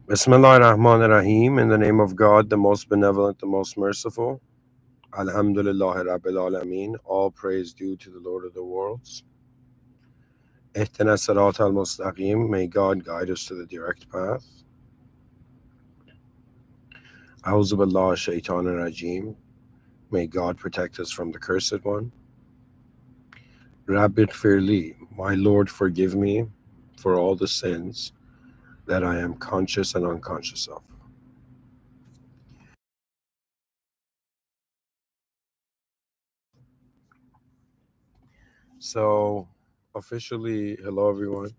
Bismillah ar-Rahman ar-Rahim, in the name of God, the most benevolent, the most merciful. Alhamdulillah Rabbil Alameen, all praise due to the Lord of the worlds. Ihtana Sirat al-Mustaqim, may God guide us to the direct path. A'udhu Billah Shaitan ar-Rajim, may God protect us from the cursed one. Rabbit Firli, my Lord forgive me for all the sins that I am conscious and unconscious of. So, officially, hello everyone.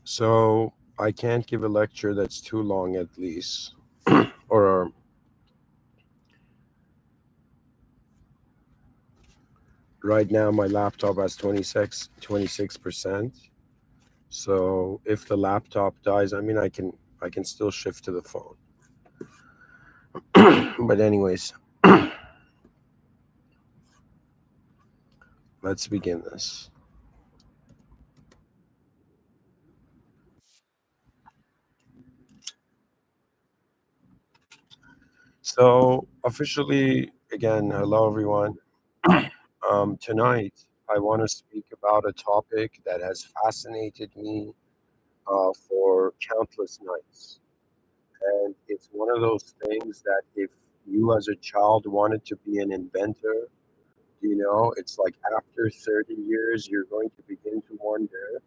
So I can't give a lecture that's too long at least. or right now my laptop has 26%. So if the laptop dies, I mean I can still shift to the phone. But anyways, let's begin this. So officially again, hello everyone. Tonight I want to speak about a topic that has fascinated me for countless nights. And it's one of those things that if you as a child wanted to be an inventor, it's like after 30 years, you're going to begin to wonder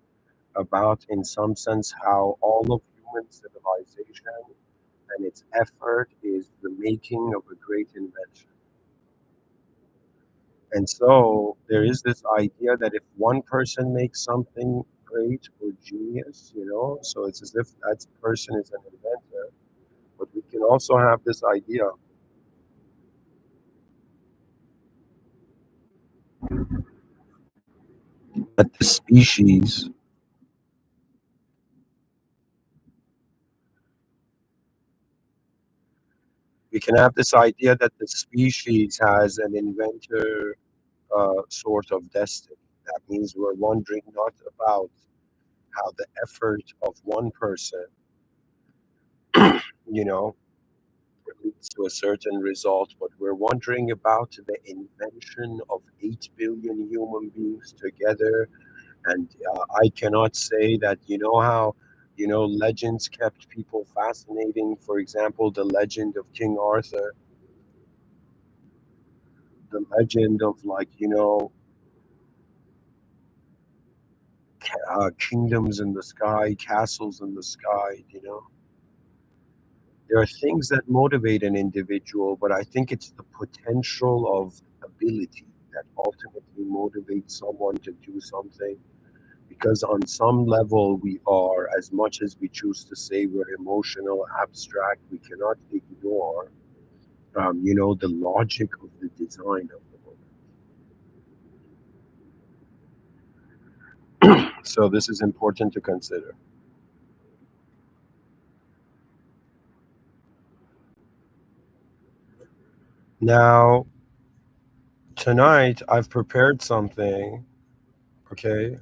about, in some sense, how all of human civilization and its effort is the making of a great invention. And so there is this idea that if one person makes something great or genius, so it's as if that person is an inventor. But we can also have this idea that the species, we can have this idea that the species has an inventor sort of destiny. That means we're wondering not about how the effort of one person, you know, leads to a certain result, but we're wondering about the invention of 8 billion human beings together. And I cannot say that, how, legends kept people fascinating. For example, the legend of King Arthur, the legend of, like, kingdoms in the sky, castles in the sky. There are things that motivate an individual, but I think it's the potential of ability that ultimately motivates someone to do something. Because on some level, we are, as much as we choose to say we're emotional, abstract, we cannot ignore, the logic of the design of the moment. So this is important to consider. Now, tonight, I've prepared something, okay,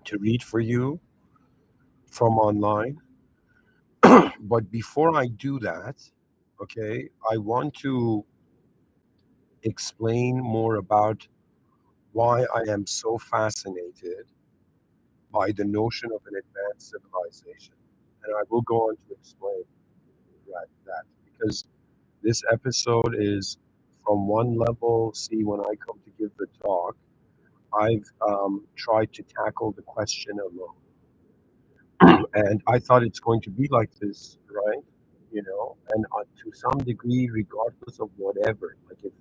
to read for you from online. But before I do that, okay, I want to explain more about why I am so fascinated by the notion of an advanced civilization. And I will go on to explain that because this episode is from one level. See, when I come to give the talk, I've tried to tackle the question alone. And I thought it's going to be like this, right? And to some degree, regardless of whatever, like if,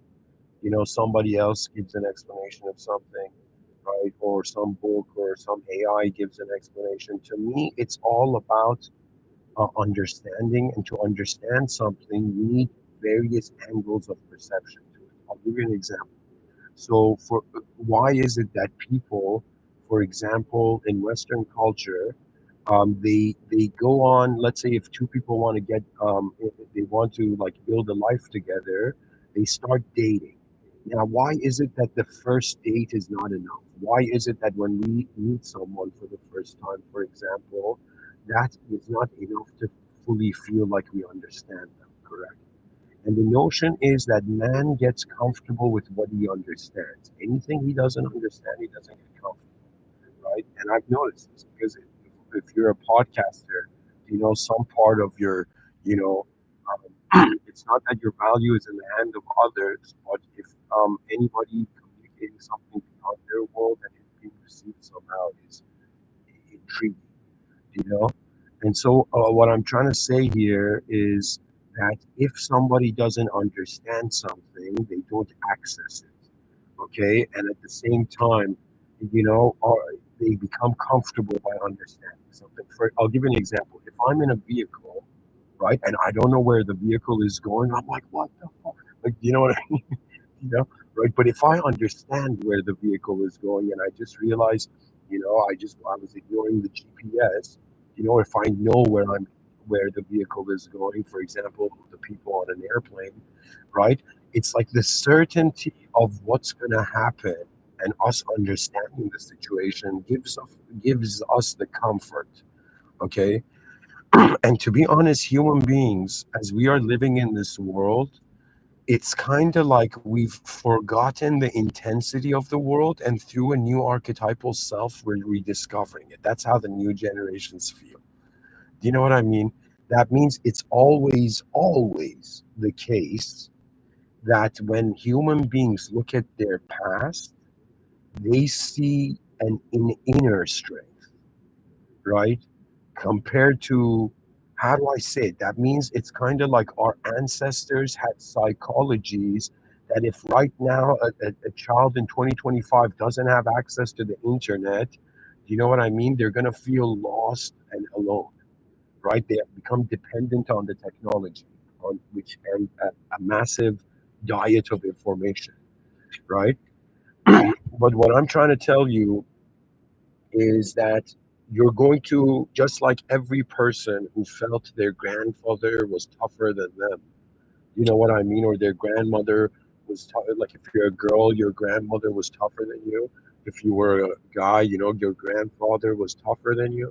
somebody else gives an explanation of something, right? Or some book or some AI gives an explanation. To me, it's all about understanding. And to understand something, you need various angles of perception to it. I'll give you an example. So, for why is it that people For example, in Western culture, they go on. Let's say if two people want to get, if they want to like build a life together, they start dating. Now, why is it that the first date is not enough? Why is it that when we meet someone for the first time, for example, that is not enough to fully feel like we understand them, correct? And the notion is that man gets comfortable with what he understands. Anything he doesn't understand, he doesn't get comfortable, right? And I've noticed this because if you're a podcaster, you know, some part of your, you know, it's not that your value is in the hand of others, but if anybody communicating something beyond their world and it's being received somehow is intriguing, you know? And so, what I'm trying to say here is that if somebody doesn't understand something, they don't access it. Okay. And at the same time, you know, they become comfortable by understanding something. I'll give you an example. If I'm in a vehicle, right, and I don't know where the vehicle is going, I'm like, what the fuck? Like, you know what I mean? You know, right? But if I understand where the vehicle is going and I just realize, you know, I was ignoring the GPS, you know, if I know where the vehicle is going, for example, the people on an airplane, right? It's like the certainty of what's going to happen and us understanding the situation gives us the comfort, okay? And to be honest, human beings, as we are living in this world, it's kind of like we've forgotten the intensity of the world, and through a new archetypal self, we're rediscovering it. That's how the new generations feel. Do you know what I mean? That means it's always the case that when human beings look at their past, they see an inner strength, right? Compared to, how do I say it? That means it's kind of like our ancestors had psychologies that if right now a child in 2025 doesn't have access to the internet, do you know what I mean? They're going to feel lost and alone, right? They have become dependent on the technology, on which and a massive diet of information, right? But what I'm trying to tell you is that you're going to, just like every person who felt their grandfather was tougher than them, you know what I mean? Or their grandmother was like if you're a girl, your grandmother was tougher than you. If you were a guy, you know, your grandfather was tougher than you.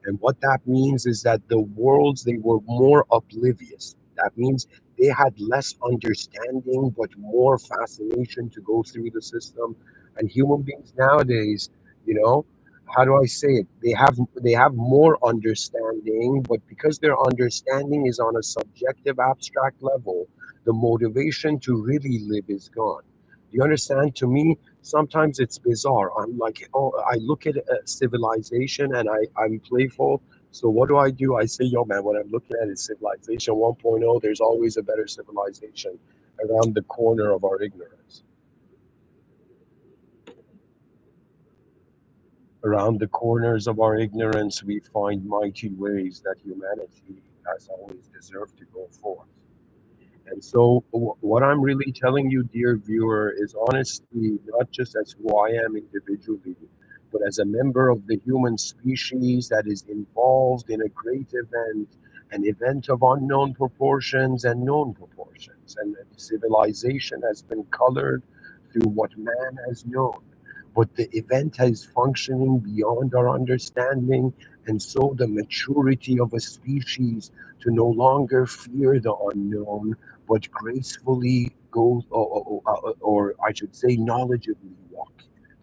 And what that means is that the worlds, they were more oblivious. That means they had less understanding, but more fascination to go through the system. And human beings nowadays, you know, how do I say it? They have more understanding, but because their understanding is on a subjective, abstract level, the motivation to really live is gone. Do you understand? To me, sometimes it's bizarre. I'm like, oh, I look at civilization and I'm playful. So what do? I say, yo, man, what I'm looking at is civilization 1.0. There's always a better civilization around the corner of our ignorance. Around the corners of our ignorance, we find mighty ways that humanity has always deserved to go forth. And so, what I'm really telling you, dear viewer, is honestly not just as who I am individually, but as a member of the human species that is involved in a great event, an event of unknown proportions and known proportions. And civilization has been colored through what man has known. But the event is functioning beyond our understanding, and so the maturity of a species to no longer fear the unknown but gracefully go, or I should say, knowledgeably walk in it.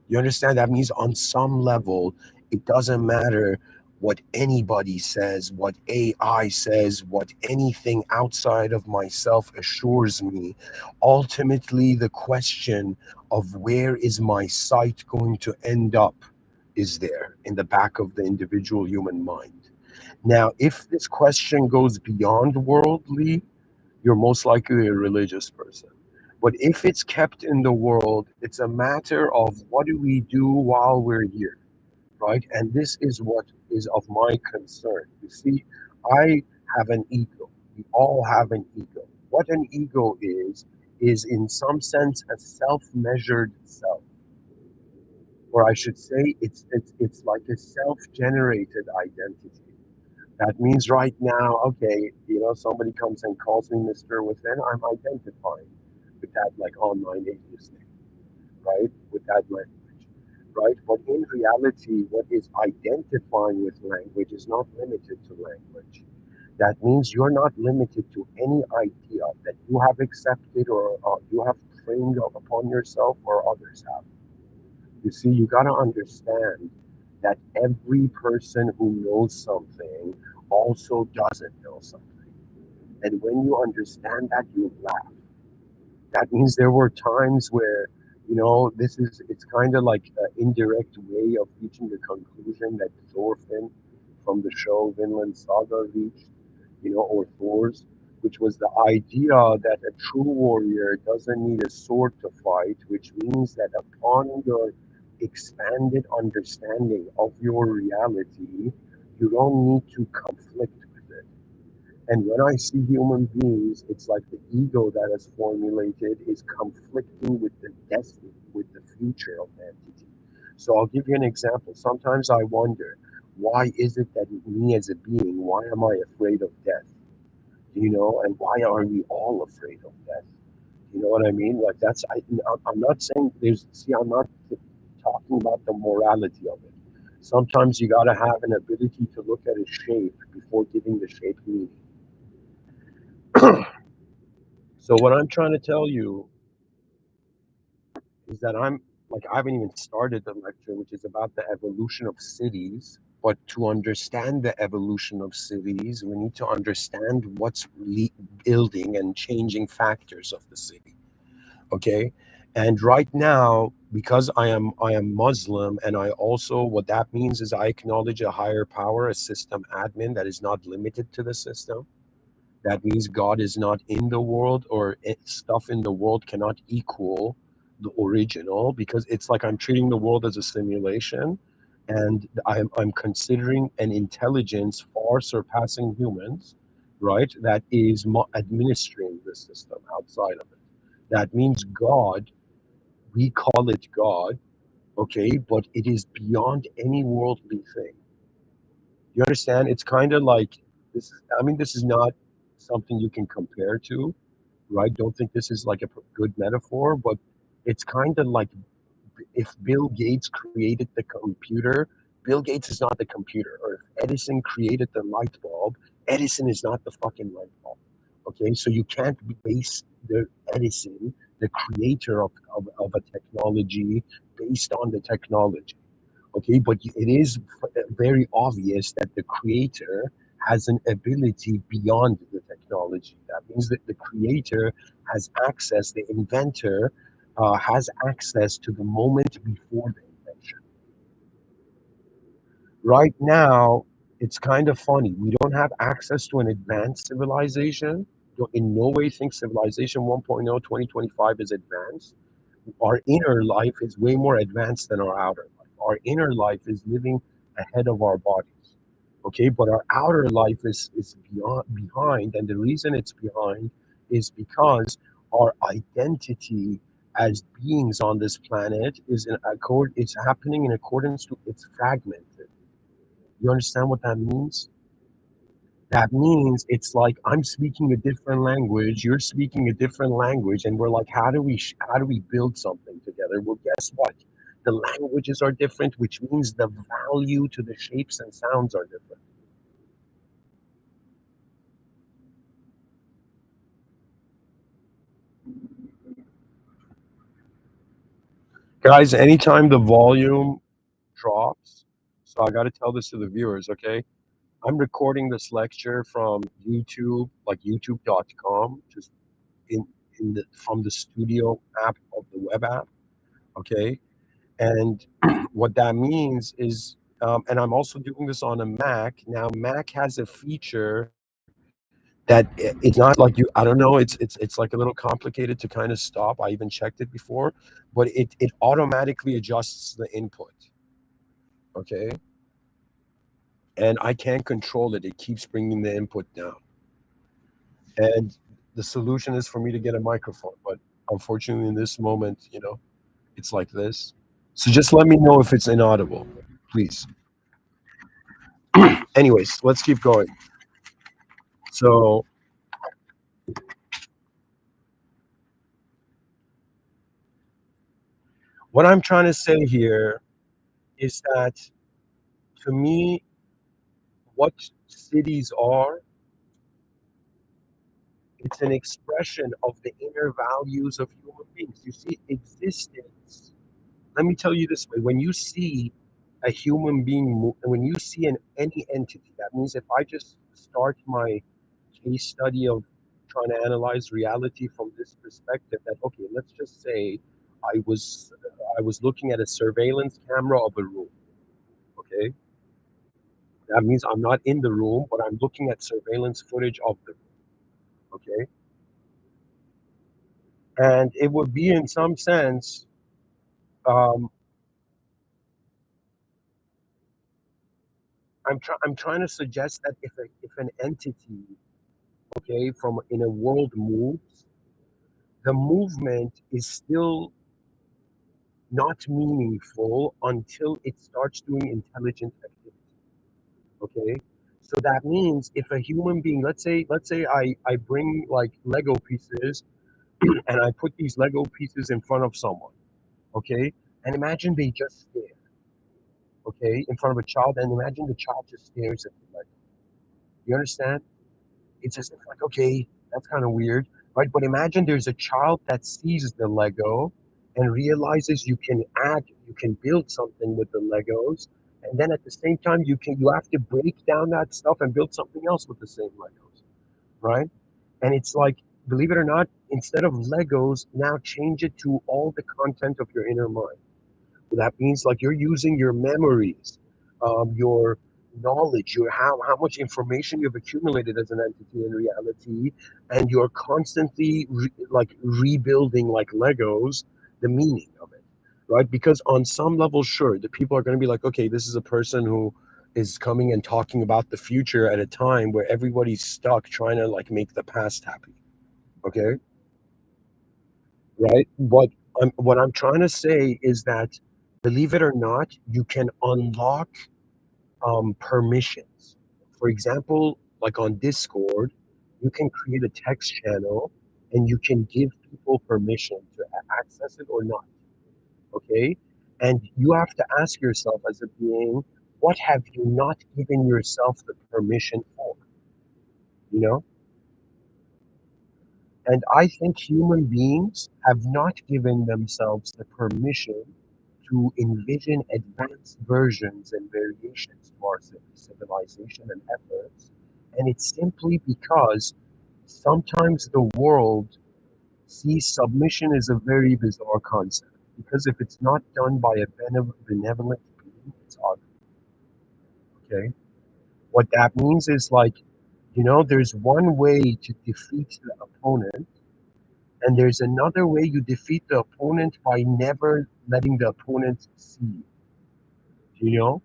You understand? That means on some level, it doesn't matter what anybody says, what AI says, what anything outside of myself assures me. Ultimately, the question of where is my sight going to end up is there in the back of the individual human mind. Now, if this question goes beyond worldly, you're most likely a religious person. But if it's kept in the world, it's a matter of what do we do while we're here, right? And this is what is of my concern. You see, I have an ego. We all have an ego. What an ego is in some sense a self measured self. or I should say, it's like a self-generated identity. That means right now, okay, somebody comes and calls me Mr. Within, I'm identifying with that like online atheist name, right? With that language, right? But in reality, what is identifying with language is not limited to language. That means you're not limited to any idea that you have accepted or you have trained upon yourself or others have. You see, you got to understand that every person who knows something also doesn't know something. And when you understand that, you laugh. That means there were times where, it's kind of like an indirect way of reaching the conclusion that Thorfinn from the show Vinland Saga reached, or Thor's, which was the idea that a true warrior doesn't need a sword to fight, which means that upon your expanded understanding of your reality, you don't need to conflict with it. And when I see human beings, it's like the ego that is formulated is conflicting with the destiny, with the future of the entity. So I'll give you an example. Sometimes I wonder, why is it that me as a being, why am I afraid of death? And why are we all afraid of death? You know what I mean? Like I'm not saying I'm not talking about the morality of it. Sometimes you got to have an ability to look at a shape before giving the shape meaning. So what I'm trying to tell you is that I haven't even started the lecture, which is about the evolution of cities. But to understand the evolution of cities, we need to understand what's building and changing factors of the city. Okay, and right now, because I am Muslim, and I also, what that means is I acknowledge a higher power, a system admin that is not limited to the system. That means God is not in the world, or stuff in the world cannot equal the original, because it's like I'm treating the world as a simulation, and I'm considering an intelligence far surpassing humans, right? That is administering the system outside of it. That means God, we call it God, okay, but it is beyond any worldly thing. You understand? It's kind of like this. I mean, this is not something you can compare to, right? Don't think this is like a good metaphor, but it's kind of like if Bill Gates created the computer, Bill Gates is not the computer. Or if Edison created the light bulb, Edison is not the fucking light bulb. Okay, so you can't base the Edison, the creator of a technology, based on the technology. Okay, but it is very obvious that the creator has an ability beyond the technology. That means that the creator has access, the inventor has access to the moment before the invention. Right now, it's kind of funny. We don't have access to an advanced civilization. Don't in no way think civilization 1.0 2025 is advanced. Our inner life is way more advanced than our outer life. Our inner life is living ahead of our bodies. Okay, but our outer life is beyond behind, and the reason it's behind is because our identity as beings on this planet is in accord. It's happening in accordance to it's fragmented. You understand what that means? That means it's like I'm speaking a different language, you're speaking a different language, and we're like, how do we build something together? Well, guess what? The languages are different, which means the value to the shapes and sounds are different. Guys, anytime the volume drops, so I got to tell this to the viewers, okay? I'm recording this lecture from YouTube, like youtube.com, just in in the from the studio app of the web app, okay? And what that means is, and I'm also doing this on a Mac. Now, Mac has a feature that it's not like you. I don't know. It's like a little complicated to kind of stop. I even checked it before, but it automatically adjusts the input. Okay, and I can't control it. It keeps bringing the input down. And the solution is for me to get a microphone, but unfortunately, in this moment, it's like this. So just let me know if it's inaudible, please. Anyways, let's keep going. So what I'm trying to say here is that, to me, what cities are, it's an expression of the inner values of human beings. You see, existence. Let me tell you this way: when you see a human being, when you see any entity, that means if I just start my case study of trying to analyze reality from this perspective, that okay, let's just say I was I was looking at a surveillance camera of a room. Okay, that means I'm not in the room, but I'm looking at surveillance footage of the room. Okay, and it would be in some sense. Um, I'm trying to suggest that if an entity, okay, from in a world moves, the movement is still not meaningful until it starts doing intelligent activity. Okay, so that means if a human being, let's say I bring like Lego pieces and I put these Lego pieces in front of someone. Okay, and imagine they just stare. Okay, in front of a child, and imagine the child just stares at the Lego. You understand? It's just like, okay, that's kind of weird, right? But imagine there's a child that sees the Lego and realizes you can build something with the Legos, and then at the same time, you have to break down that stuff and build something else with the same Legos, right? And it's like, believe it or not, instead of Legos, now change it to all the content of your inner mind. That means like you're using your memories, your knowledge, your how much information you've accumulated as an entity in reality, and you're constantly like rebuilding like Legos the meaning of it, right? Because on some level, sure, the people are going to be like, okay, this is a person who is coming and talking about the future at a time where everybody's stuck trying to like make the past happy. Okay, right? What I'm trying to say is that, believe it or not, you can unlock permissions. For example, like on Discord, you can create a text channel and you can give people permission to access it or not. Okay, and you have to ask yourself as a being, what have you not given yourself the permission for? You know, and I think human beings have not given themselves the permission to envision advanced versions and variations to our civilization and efforts. And it's simply because sometimes the world sees submission as a very bizarre concept. Because if it's not done by a benevolent being, it's ugly. Okay? What that means is like, there's one way to defeat the opponent, and there's another way you defeat the opponent by never letting the opponent see you. You know?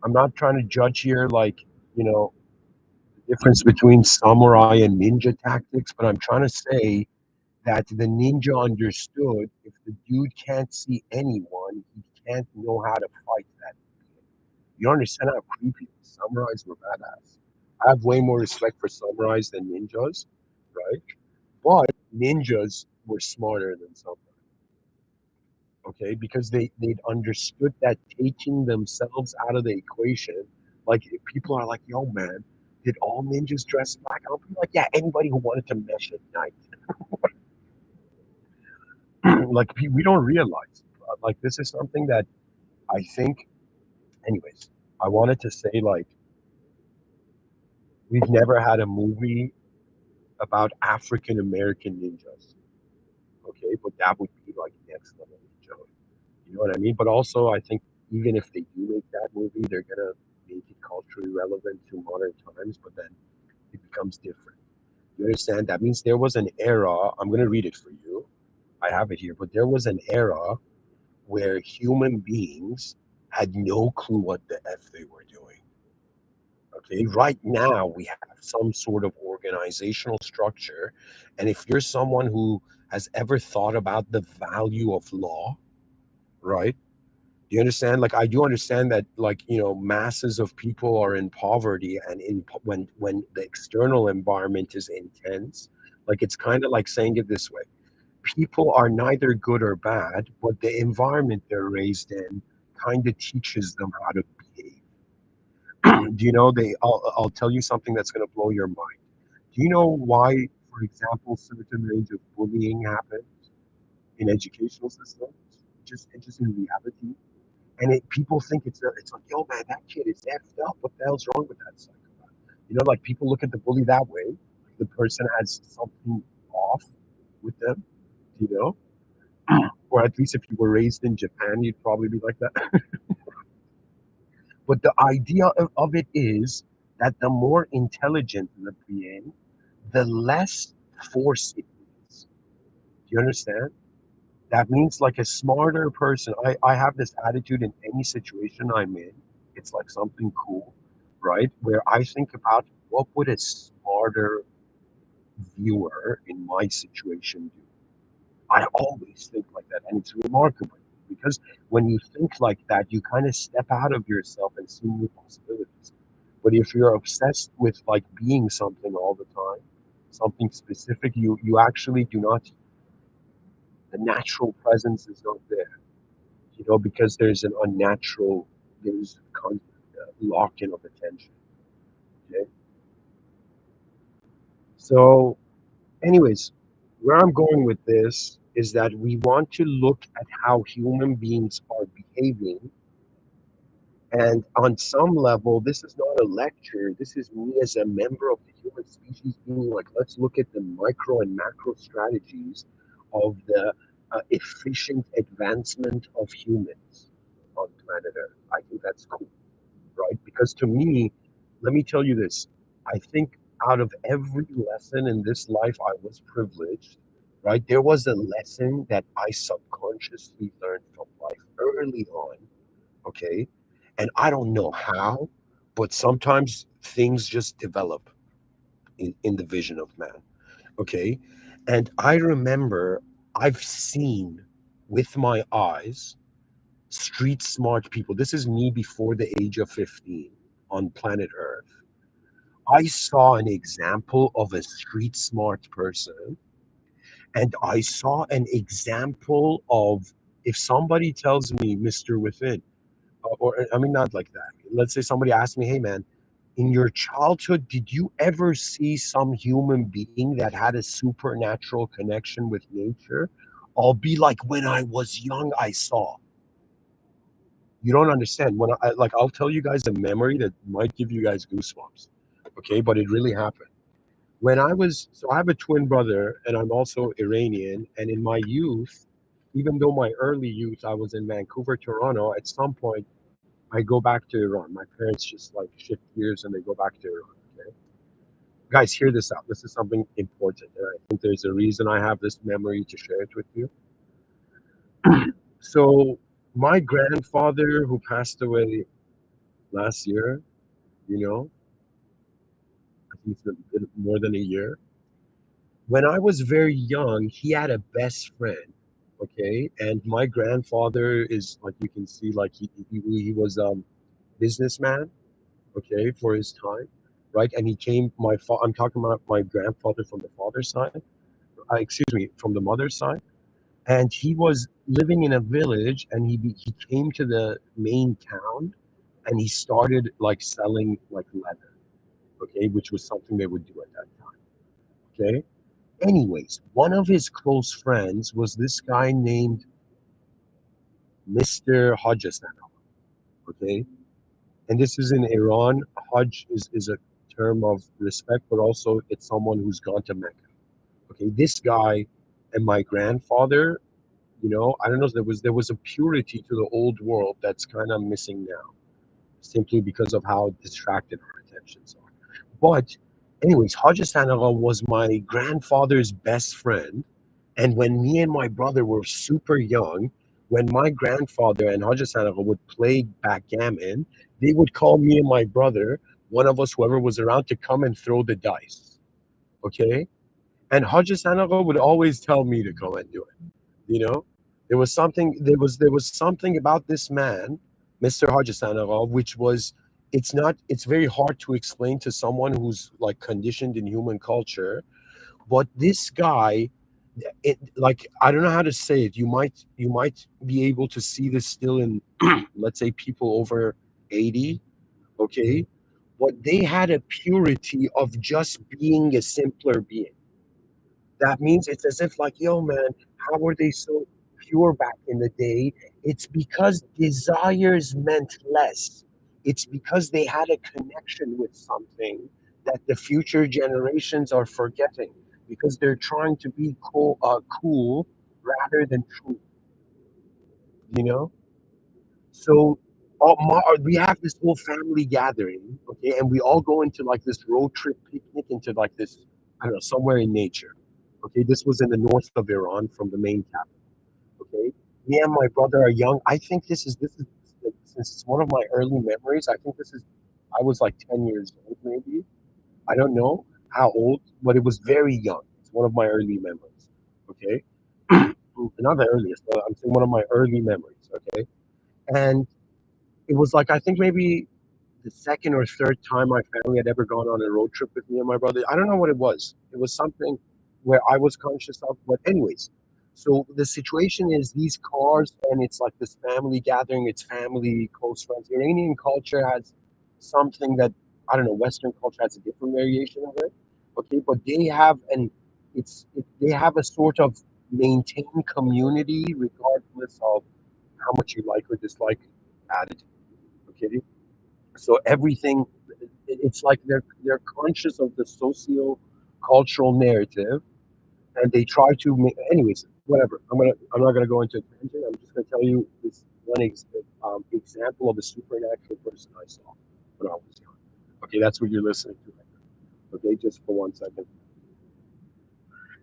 I'm not trying to judge here, like, the difference between samurai and ninja tactics, but I'm trying to say that the ninja understood if the dude can't see anyone, he can't know how to fight that. You understand how creepy samurais were badass? I have way more respect for samurais than ninjas, right? But ninjas were smarter than samurais. Okay, because they'd understood that taking themselves out of the equation, like if people are like, yo man, did all ninjas dress black? I'll be like, yeah, anybody who wanted to mesh at night. Like we don't realize, like this is something that I think, anyways, I wanted to say, like, we've never had a movie about African American ninjas. Okay, but that would be like next level ninja. You know what I mean? But also, I think even if they do make that movie, they're gonna make it culturally relevant to modern times. But then it becomes different. You understand? That means there was an era. I'm gonna read it for you. I have it here. But there was an era where human beings had no clue what the f they were doing. Okay, right now we have some sort of organizational structure, and if you're someone who has ever thought about the value of law, right? Do you understand? Like, I do understand that, like, masses of people are in poverty, and when the external environment is intense, like, it's kind of like saying it this way: people are neither good or bad, but the environment they're raised in kind of teaches them how to behave. Do you know I'll tell you something that's going to blow your mind. Do you know why, for example, certain range of bullying happens in educational systems? Just in reality, and people think it's like, yo, man, that kid is effed up. What the hell's wrong with that psychopath? Like, people look at the bully that way. Like, the person has something off with them. You know, or at least if you were raised in Japan, you'd probably be like that. But the idea of it is that the more intelligent the being, the less force it needs. Do you understand? That means, like, a smarter person. I have this attitude in any situation I'm in. It's like something cool, right? Where I think about what would a smarter viewer in my situation do. I always think like that, and it's remarkable because when you think like that, you kind of step out of yourself and see new possibilities. But if you're obsessed with, like, being something all the time, something specific, you actually do not. The natural presence is not there, because there's lock-in of attention. Okay, so anyways, where I'm going with this is that we want to look at how human beings are behaving. And on some level, this is not a lecture. This is me as a member of the human species being like, let's look at the micro and macro strategies of the efficient advancement of humans on planet Earth. I think that's cool, right? Because to me, let me tell you this: I think out of every lesson in this life, I was privileged, right? There was a lesson that I subconsciously learned from life early on, okay? And I don't know how, but sometimes things just develop in the vision of man, okay? And I remember I've seen with my eyes street smart people. This is me before the age of 15 on planet Earth. I saw an example of a street smart person, and I saw an example of, if somebody tells me, Mr. Within, or I mean, not like that. Let's say somebody asks me, hey, man, in your childhood, did you ever see some human being that had a supernatural connection with nature? I'll be like, when I was young, I saw. You don't understand. When like, I'll tell you guys a memory that might give you guys goosebumps. Okay, but it really happened. So I have a twin brother, and I'm also Iranian. And in my youth, even though my early youth I was in Vancouver, Toronto, at some point I go back to Iran. My parents just, like, shift gears and they go back to Iran. Okay, guys, hear this out. This is something important, and I think there's a reason I have this memory to share it with you. So my grandfather, who passed away last year, you know, I think it's a bit more than a year. When I was very young, he had a best friend. Okay, and my grandfather is, like, you can see, like, he was businessman. Okay, for his time, right? And he came. I'm talking about my grandfather from the father's side. Excuse me, from the mother's side. And he was living in a village, and he came to the main town, and he started, like, selling, like, leather. Okay, which was something they would do at that time. Okay. Anyways, one of his close friends was this guy named Mr. Hodgson. Okay, and this is in Iran. Hajj is a term of respect, but also it's someone who's gone to Mecca. Okay, this guy and my grandfather, I don't know. There was a purity to the old world that's kind of missing now, simply because of how distracted our attentions are. But anyways, Haja Sanaga was my grandfather's best friend, and when me and my brother were super young, when my grandfather and Haja Sanaga would play backgammon, they would call me and my brother, one of us, whoever was around, to come and throw the dice. Okay, and Haja Sanaga would always tell me to come and do it. You know, There was something about this man, Mr. Hajisanov, which was it's very hard to explain to someone who's like conditioned in human culture. But this guy, like I don't know how to say it. You might be able to see this still in let's say people over 80, okay? But they had a purity of just being a simpler being. That means it's as if like, yo, man, how were they so pure back in the day? It's because desires meant less. It's because they had a connection with something that the future generations are forgetting because they're trying to be cool rather than true, you know? So we have this whole family gathering, okay, and we all go into like this road trip picnic into like this, I don't know, somewhere in nature. Okay, this was in the north of Iran from the main capital. Okay, me and my brother are young. I think this is since it's one of my early memories. I think this is I was like 10 years old, maybe. I don't know how old, but it was very young. It's one of my early memories. Okay, not the earliest, but I'm saying one of my early memories. Okay, and it was like I think maybe the second or third time my family had ever gone on a road trip with me and my brother. I don't know what it was. It was something where I was conscious of. But anyways, so the situation is these cars, and it's like this family gathering. It's family, close friends. Iranian culture has something that I don't know. Western culture has a different variation of it. Okay, but they have a sort of maintained community regardless of how much you like or dislike attitude. Okay, so everything, it's like they're conscious of the socio cultural narrative, and they try to make. Anyways, whatever. I'm not gonna go into a tangent. I'm just gonna tell you this example of a supernatural person I saw when I was young. Okay, that's what you're listening to right now. Okay, just for 1 second.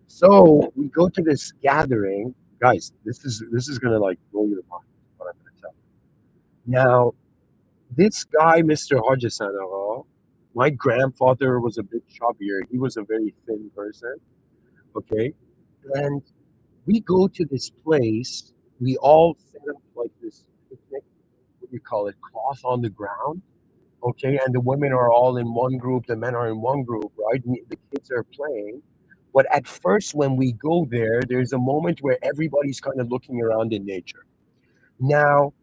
So we go to this gathering, guys. This is gonna like blow your mind. What I'm gonna tell you now. This guy, Mr. Hodgesanaro, my grandfather was a bit chubbier. He was a very thin person. Okay. And we go to this place. We all set up like this picnic, what do you call it, cloth on the ground. Okay. And the women are all in one group, the men are in one group, right? The kids are playing. But at first, when we go there, there's a moment where everybody's kind of looking around in nature. Now,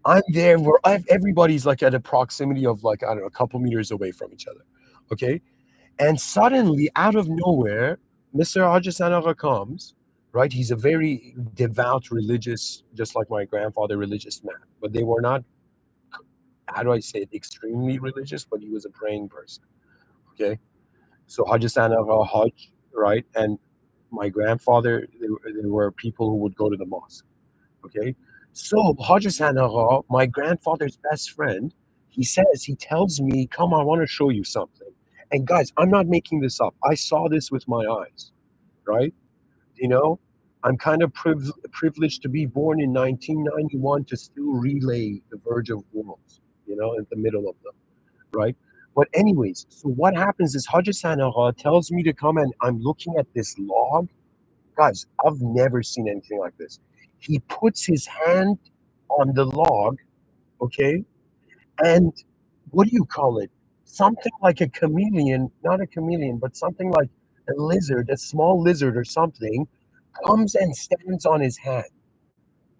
I'm there where everybody's like at a proximity of like, I don't know, a couple meters away from each other. Okay. And suddenly, out of nowhere, Mr. Ajasanova comes, right? He's a very devout religious, just like my grandfather, religious man. But they were not, how do I say it, extremely religious, but he was a praying person. Okay. So Hajasanova, Hajj, right? And my grandfather, there were people who would go to the mosque. Okay. So Hodges Hanaha, my grandfather's best friend, he tells me, come, I want to show you something. And guys, I'm not making this up. I saw this with my eyes, right? You know, I'm kind of privileged to be born in 1991 to still relay the verge of worlds, in the middle of them, right? But anyways, so what happens is Hodges Hanaha tells me to come, and I'm looking at this log. Guys, I've never seen anything like this. He puts his hand on the log, okay, and what do you call it? Something like a chameleon, not a chameleon, but something like a lizard, a small lizard or something, comes and stands on his hand.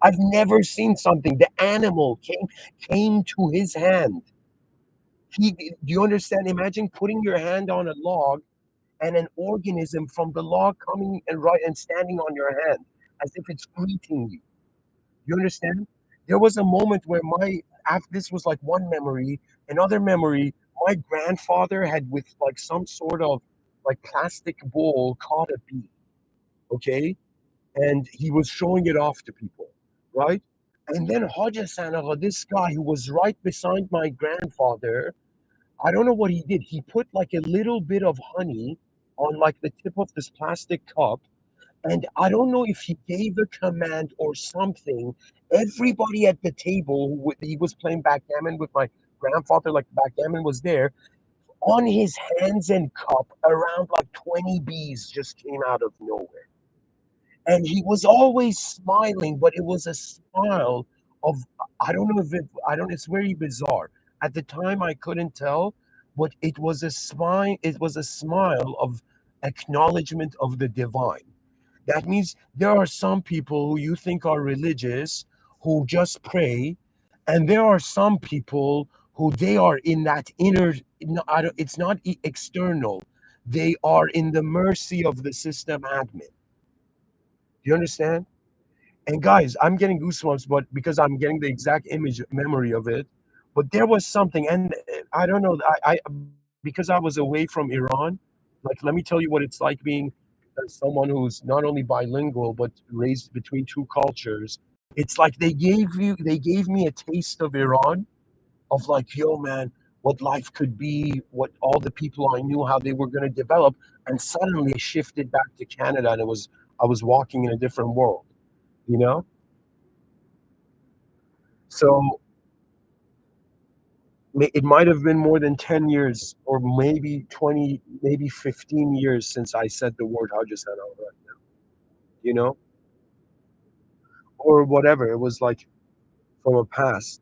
I've never seen something. The animal came to his hand. Do you understand? Imagine putting your hand on a log and an organism from the log coming and right and standing on your hand as if it's greeting you. You understand? There was a moment where after this was like one memory, another memory, my grandfather had with like some sort of like plastic bowl caught a bee, okay? And he was showing it off to people, right? And then Hoja Sanaga, this guy who was right beside my grandfather, I don't know what he did. He put like a little bit of honey on like the tip of this plastic cup, and I don't know if he gave a command or something. Everybody at the table, he was playing backgammon with my grandfather, like backgammon was there. On his hands and cup, around like 20 bees just came out of nowhere. and he was always smiling, but it was a smile of, I don't know if it I don't it's very bizarre. At the time, I couldn't tell, but it was a smile of acknowledgement of the divine. That means there are some people who you think are religious who just pray, and there are some people who they are in that inner, no, I don't, it's not external. They are in the mercy of the system admin. Do you understand? And guys, I'm getting goosebumps, but because I'm getting the exact image memory of it. But there was something, and I don't know. Because I was away from Iran, like let me tell you what it's like being someone who's not only bilingual but raised between two cultures. It's like they gave me a taste of Iran, of like, yo, man, what life could be, what all the people I knew, how they were going to develop, and suddenly I shifted back to Canada, and I was walking in a different world, you know. So it might have been more than 10 years, or maybe 20, maybe 15 years since I said the word Hajjatan out right now, you know, or whatever. It was like from a past.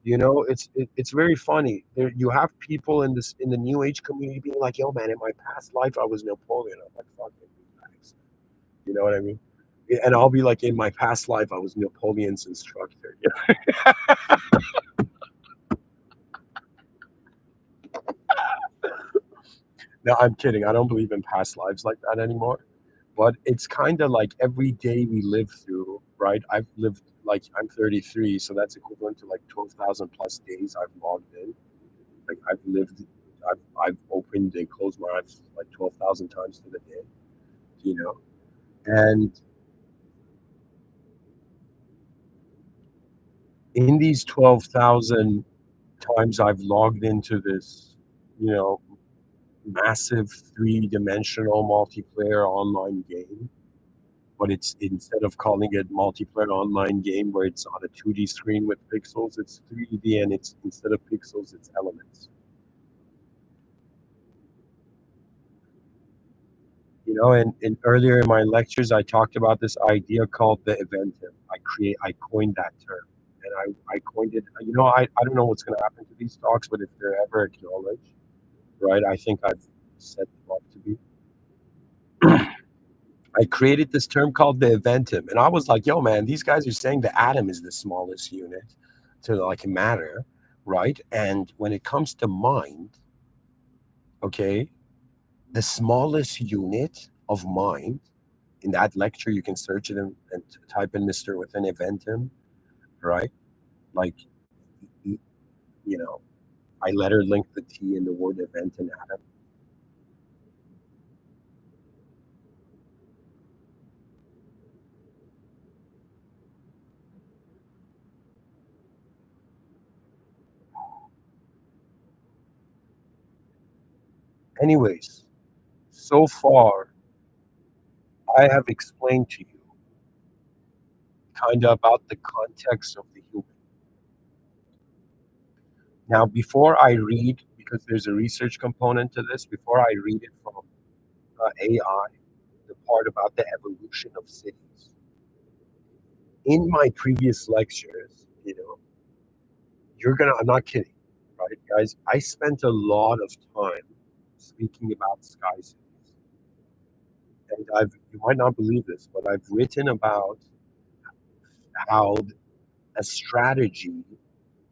You know, it's very funny. There, you have people in this in the new age community being like, "Yo, man, in my past life, I was Napoleon." I'm like, "Fuck it, thanks." You know what I mean? And I'll be like, "In my past life, I was Napoleon's instructor." You know? No, I'm kidding. I don't believe in past lives like that anymore. But it's kind of like every day we live through, right? I've lived like I'm 33, so that's equivalent to like 12,000 plus days I've logged in. Like I've opened and closed my eyes like 12,000 times to the day, you know. And in these 12,000 times I've logged into this, you know, massive three-dimensional multiplayer online game, but it's instead of calling it multiplayer online game where it's on a 2D screen with pixels, it's 3D, and it's instead of pixels, it's elements. You know, and earlier in my lectures, I talked about this idea called the eventum. I coined that term, and I coined it. You know, I don't know what's going to happen to these talks, but if they're ever acknowledged, right? I think I've set them up to be. I created this term called the eventum, and I was like, "Yo, man, these guys are saying the atom is the smallest unit to like matter, right? And when it comes to mind, okay, the smallest unit of mind." In that lecture, you can search it and type in Mr. Within eventum, right? Like, you know, I letter link the T in the word event and atom. Anyways, so far, I have explained to you kind of about the context of the human. Now, before I read, because there's a research component to this, before I read it from AI, the part about the evolution of cities, in my previous lectures, you know, I'm not kidding, right, guys? I spent a lot of time speaking about sky cities. And you might not believe this, but I've written about how a strategy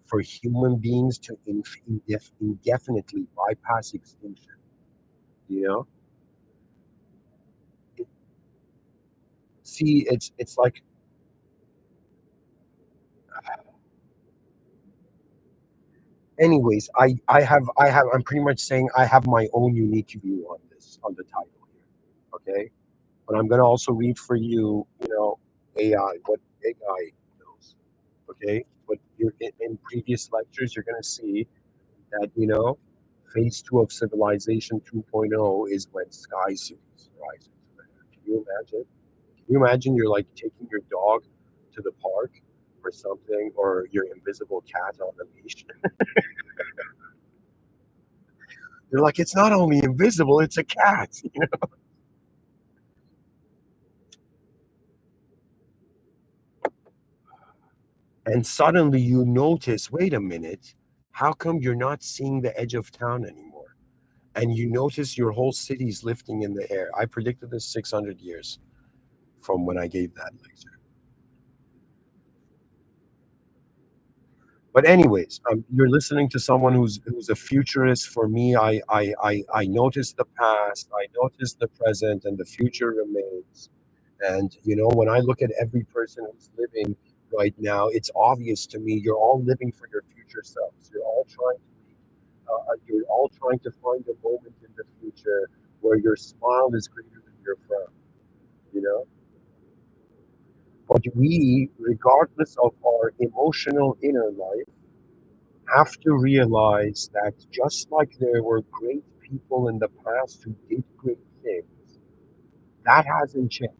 for human beings to indefinitely bypass extinction, you know? It- See, it's like, anyways, I'm pretty much saying I have my own unique view on this, on the title here, okay? But I'm going to also read for you, you know, AI, what AI knows, okay? But in previous lectures, you're going to see that, you know, phase two of civilization 2.0 is when sky cities rise into the air. Can you imagine? Can you imagine you're like taking your dog to the park or something, or your invisible cat on a leash? You're like, it's not only invisible, it's a cat. You know? And suddenly you notice, wait a minute, how come you're not seeing the edge of town anymore? And you notice your whole city's lifting in the air. I predicted this 600 years from when I gave that lecture. But anyways, you're listening to someone who's a futurist. For me, I notice the past, I notice the present, and the future remains. And when I look at every person who's living right now, it's obvious to me you're all living for your future selves. You're all trying to find a moment in the future where your smile is greater than your frown. You know, but we, regardless of our emotional inner life, have to realize that just like there were great people in the past who did great things, that hasn't changed.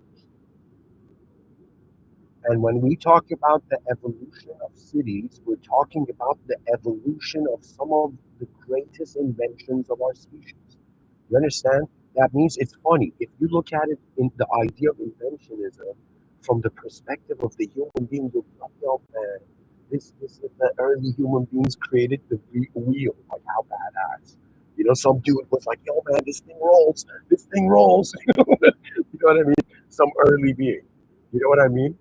And when we talk about the evolution of cities, we're talking about the evolution of some of the greatest inventions of our species. You understand? That means it's funny. If you look at it in the idea of inventionism from the perspective of the human being, you'll be like, yo, man, this is the early human beings created the wheel. Like, how badass. Some dude was like, yo, man, this thing rolls. This thing rolls. You know what I mean? Some early being. You know what I mean?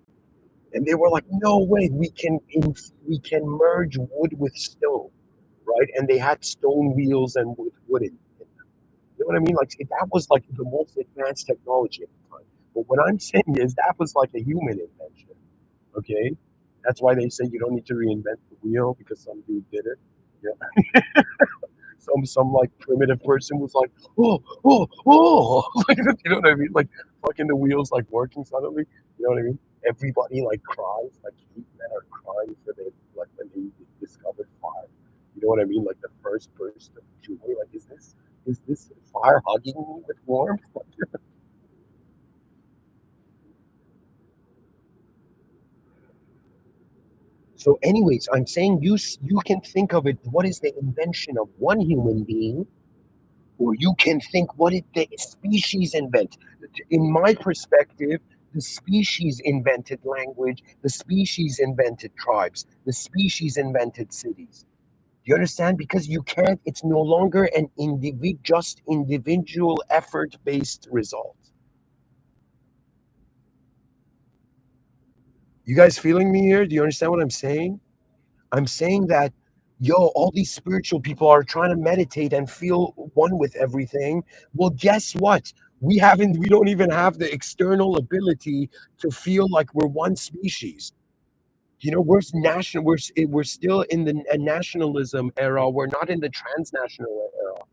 And they were like, "No way, we can merge wood with stone, right?" And they had stone wheels and with wood in them. You know what I mean? Like that was like the most advanced technology at the time. But what I'm saying is that was like a human invention. Okay, that's why they say you don't need to reinvent the wheel because some dude did it. Yeah. Some like primitive person was like, oh, like, you know what I mean? Like fucking the wheels like working suddenly. You know what I mean? Everybody like cries, like cavemen are crying for the like when they discovered fire. You know what I mean? Like the first burst of joy. Like, is this fire hugging me with warmth? So, anyways, I'm saying you can think of it. What is the invention of one human being, or you can think what did the species invent. In my perspective, the species invented language, the species invented tribes, the species invented cities. Do you understand? Because you can't, it's no longer an just individual effort based result. You guys feeling me here? Do you understand what I'm saying? I'm saying that, yo, all these spiritual people are trying to meditate and feel one with everything. Well, guess what? We don't even have the external ability to feel like we're one species. We're still in the nationalism era. We're not in the transnational era.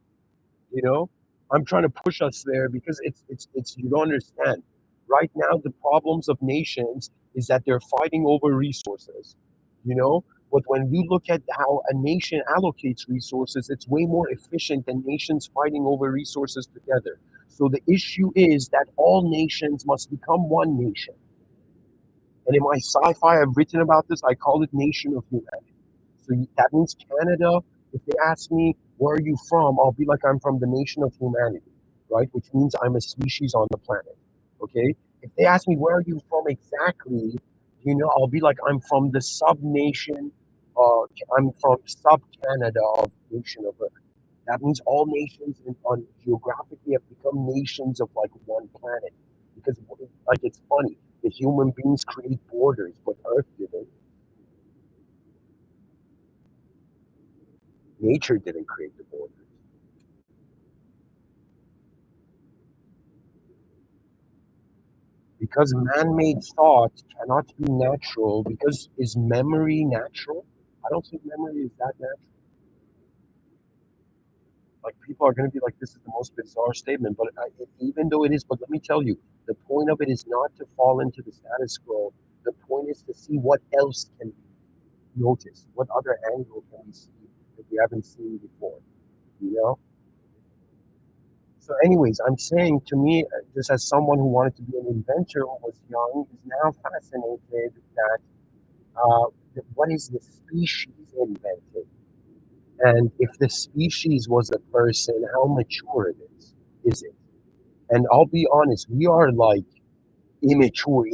You know, I'm trying to push us there because it's you don't understand. Right now, the problems of nations is that they're fighting over resources. You know, but when we look at how a nation allocates resources, it's way more efficient than nations fighting over resources together. So the issue is that all nations must become one nation. And in my sci-fi, I've written about this. I call it Nation of Humanity. So that means Canada. If they ask me where are you from, I'll be like I'm from the nation of humanity, right? Which means I'm a species on the planet. Okay. If they ask me where are you from exactly, I'll be like I'm from the sub nation. I'm from sub Canada of nation of Earth. That means all nations on geographically have become nations of like one planet. Because like it's funny, the human beings create borders, but Earth didn't. Nature didn't create the borders. Because man-made thought cannot be natural. Because is memory natural? I don't think memory is that natural. Like people are going to be like, this is the most bizarre statement, but even though it is, but let me tell you, the point of it is not to fall into the status quo. The point is to see what else can be noticed, what other angle can we see that we haven't seen before. You know. So, anyways, I'm saying to me, just as someone who wanted to be an inventor when was young, is now fascinated that what is the species invented? And if the species was a person, how mature it is it? And I'll be honest, we are like immature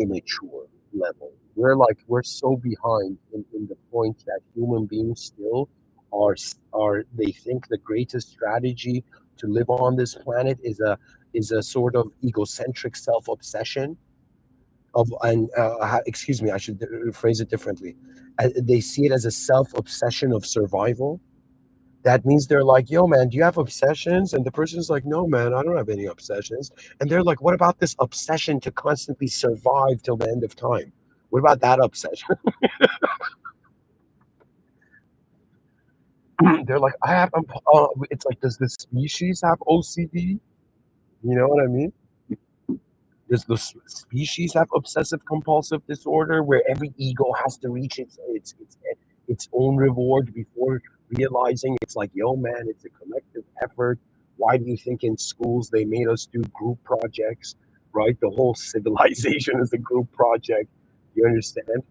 level. we're so behind in the point that human beings still are they think the greatest strategy to live on this planet is a sort of egocentric self obsession of and excuse me, I should phrase it differently. They see it as a self obsession of survival. That means they're like, yo, man, do you have obsessions? And the person's like, no, man, I don't have any obsessions. And they're like, what about this obsession to constantly survive till the end of time? What about that obsession? They're like, I have, it's like, does this species have OCD? You know what I mean? Does the species have obsessive compulsive disorder where every ego has to reach its own reward before realizing it's like, yo, man, it's a collective effort. Why do you think in schools they made us do group projects, right? The whole civilization is a group project. You understand?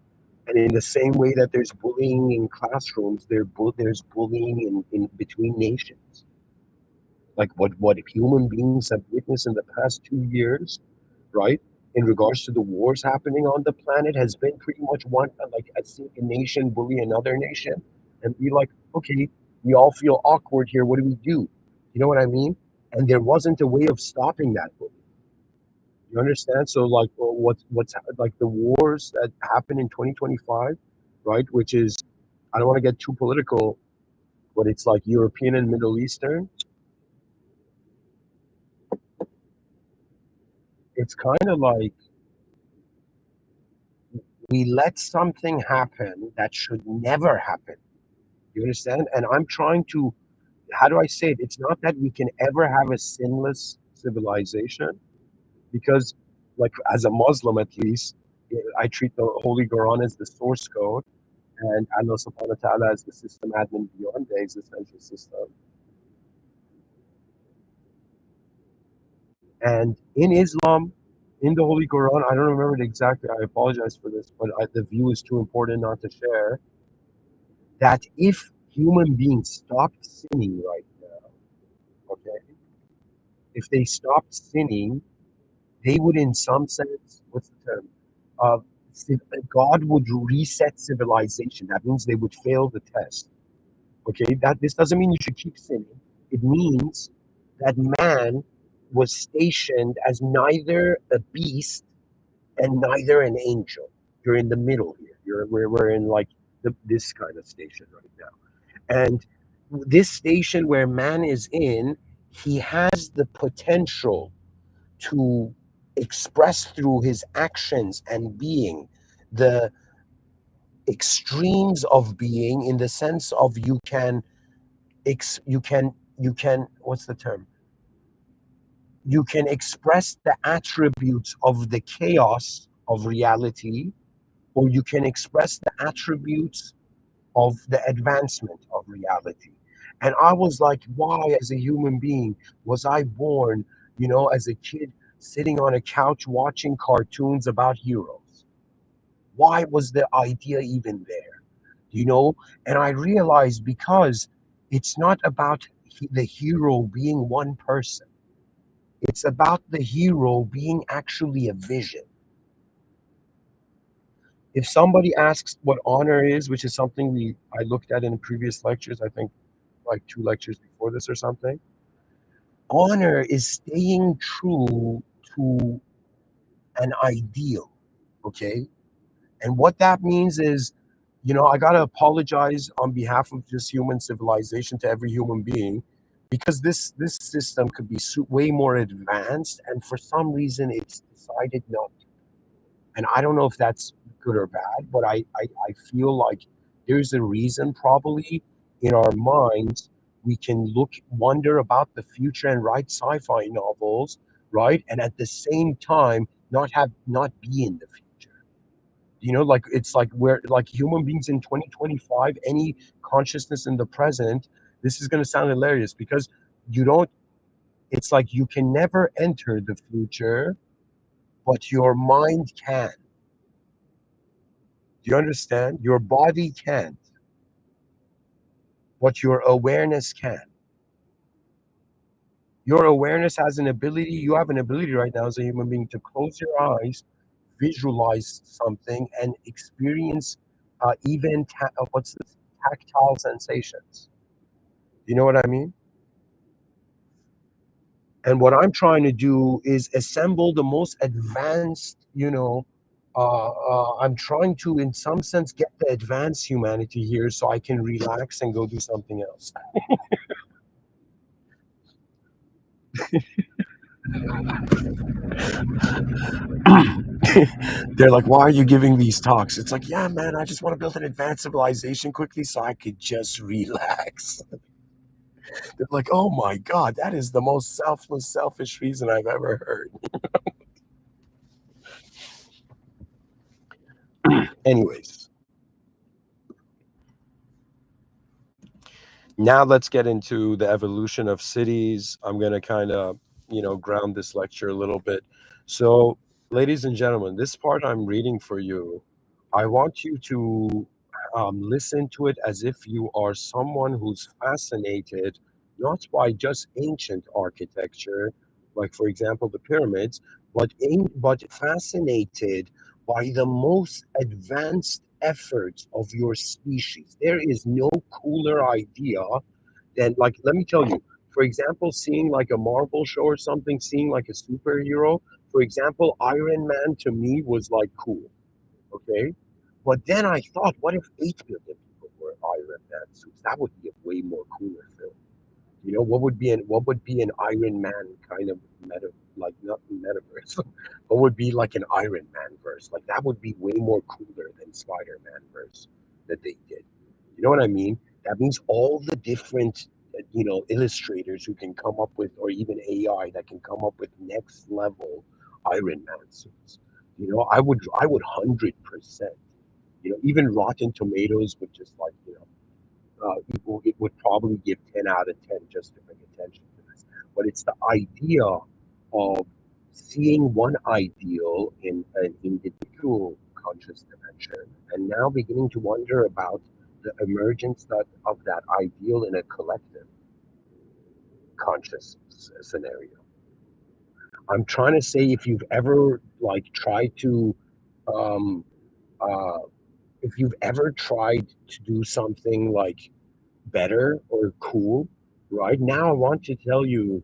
And in the same way that there's bullying in classrooms, there's bullying in between nations. Like what human beings have witnessed in the past 2 years, right? In regards to the wars happening on the planet, has been pretty much one like I see a nation bully another nation, and be like, okay, we all feel awkward here. What do we do? You know what I mean? And there wasn't a way of stopping that bullying. You understand? So like, what's like the wars that happened in 2025, right? Which is, I don't want to get too political, but it's like European and Middle Eastern. It's kind of like we let something happen that should never happen. You understand? And I'm trying to, how do I say it? It's not that we can ever have a sinless civilization, because, like, as a Muslim at least, I treat the Holy Quran as the source code, and Allah subhanahu wa ta'ala as the system admin beyond the existential system. And in Islam, in the Holy Quran, I don't remember it exactly, I apologize for this, but the view is too important not to share, that if human beings stopped sinning right now, okay, if they stopped sinning, they would, in some sense, what's the term? Uh, God would reset civilization. That means they would fail the test. Okay, that this doesn't mean you should keep sinning. It means that man was stationed as neither a beast and neither an angel. You're in the middle here. We're in like this kind of station right now. And this station where man is in, he has the potential to express through his actions and being the extremes of being, in the sense of you can what's the term, you can express the attributes of the chaos of reality, or you can express the attributes of the advancement of reality. And I was like, why, as a human being, was I born, as a kid, sitting on a couch watching cartoons about heroes? Why was the idea even there? You know? And I realized, because it's not about the hero being one person, it's about the hero being actually a vision. If somebody asks what honor is, which is something I looked at in previous lectures, I think like 2 lectures before this or something. Honor is staying true to an ideal, okay? And what that means is, I got to apologize on behalf of just human civilization to every human being, because this system could be way more advanced, and for some reason it's decided not. And I don't know if that's good or bad, but I feel like there's a reason, probably, in our minds. We can wonder about the future and write sci-fi novels, right? And at the same time, not be in the future. Like, it's like we're like human beings in 2025, any consciousness in the present. This is going to sound hilarious, because you don't, it's like you can never enter the future, but your mind can. Do you understand? Your body can't, but your awareness can. Your awareness has an ability, you have an ability right now as a human being to close your eyes, visualize something and experience even what's this, tactile sensations. You know what I mean? And what I'm trying to do is assemble the most advanced, I'm trying to, in some sense, get the advanced humanity here so I can relax and go do something else. They're like, why are you giving these talks? It's like, yeah, man, I just want to build an advanced civilization quickly so I could just relax. They're like, oh my God, that is the most selfless, selfish reason I've ever heard. Anyways, now let's get into the evolution of cities. I'm going to kind of, ground this lecture a little bit. So, ladies and gentlemen, this part I'm reading for you, I want you to listen to it as if you are someone who's fascinated not by just ancient architecture, like for example the pyramids, but fascinated by the most advanced efforts of your species. There is no cooler idea than, like, let me tell you, for example, seeing like a Marvel show or something, seeing like a superhero. For example, Iron Man to me was like cool, okay? But then I thought, what if 8 billion people were Iron Man suits? That would be a way more cooler film. What would be an Iron Man kind of like not metaverse? What would be like an Iron Man verse? Like that would be way more cooler than Spider-Man verse that they did. You know what I mean? That means all the different illustrators who can come up with, or even AI that can come up with next level Iron Man suits. I would 100%. Even Rotten Tomatoes would just like it would probably give 10 out of 10 just to bring attention to this. But it's the idea of seeing one ideal in an individual conscious dimension and now beginning to wonder about the emergence of that ideal in a collective conscious scenario. I'm trying to say, if you've ever like tried to um, uh, if you've ever tried to do something like better or cool, right? Now I want to tell you,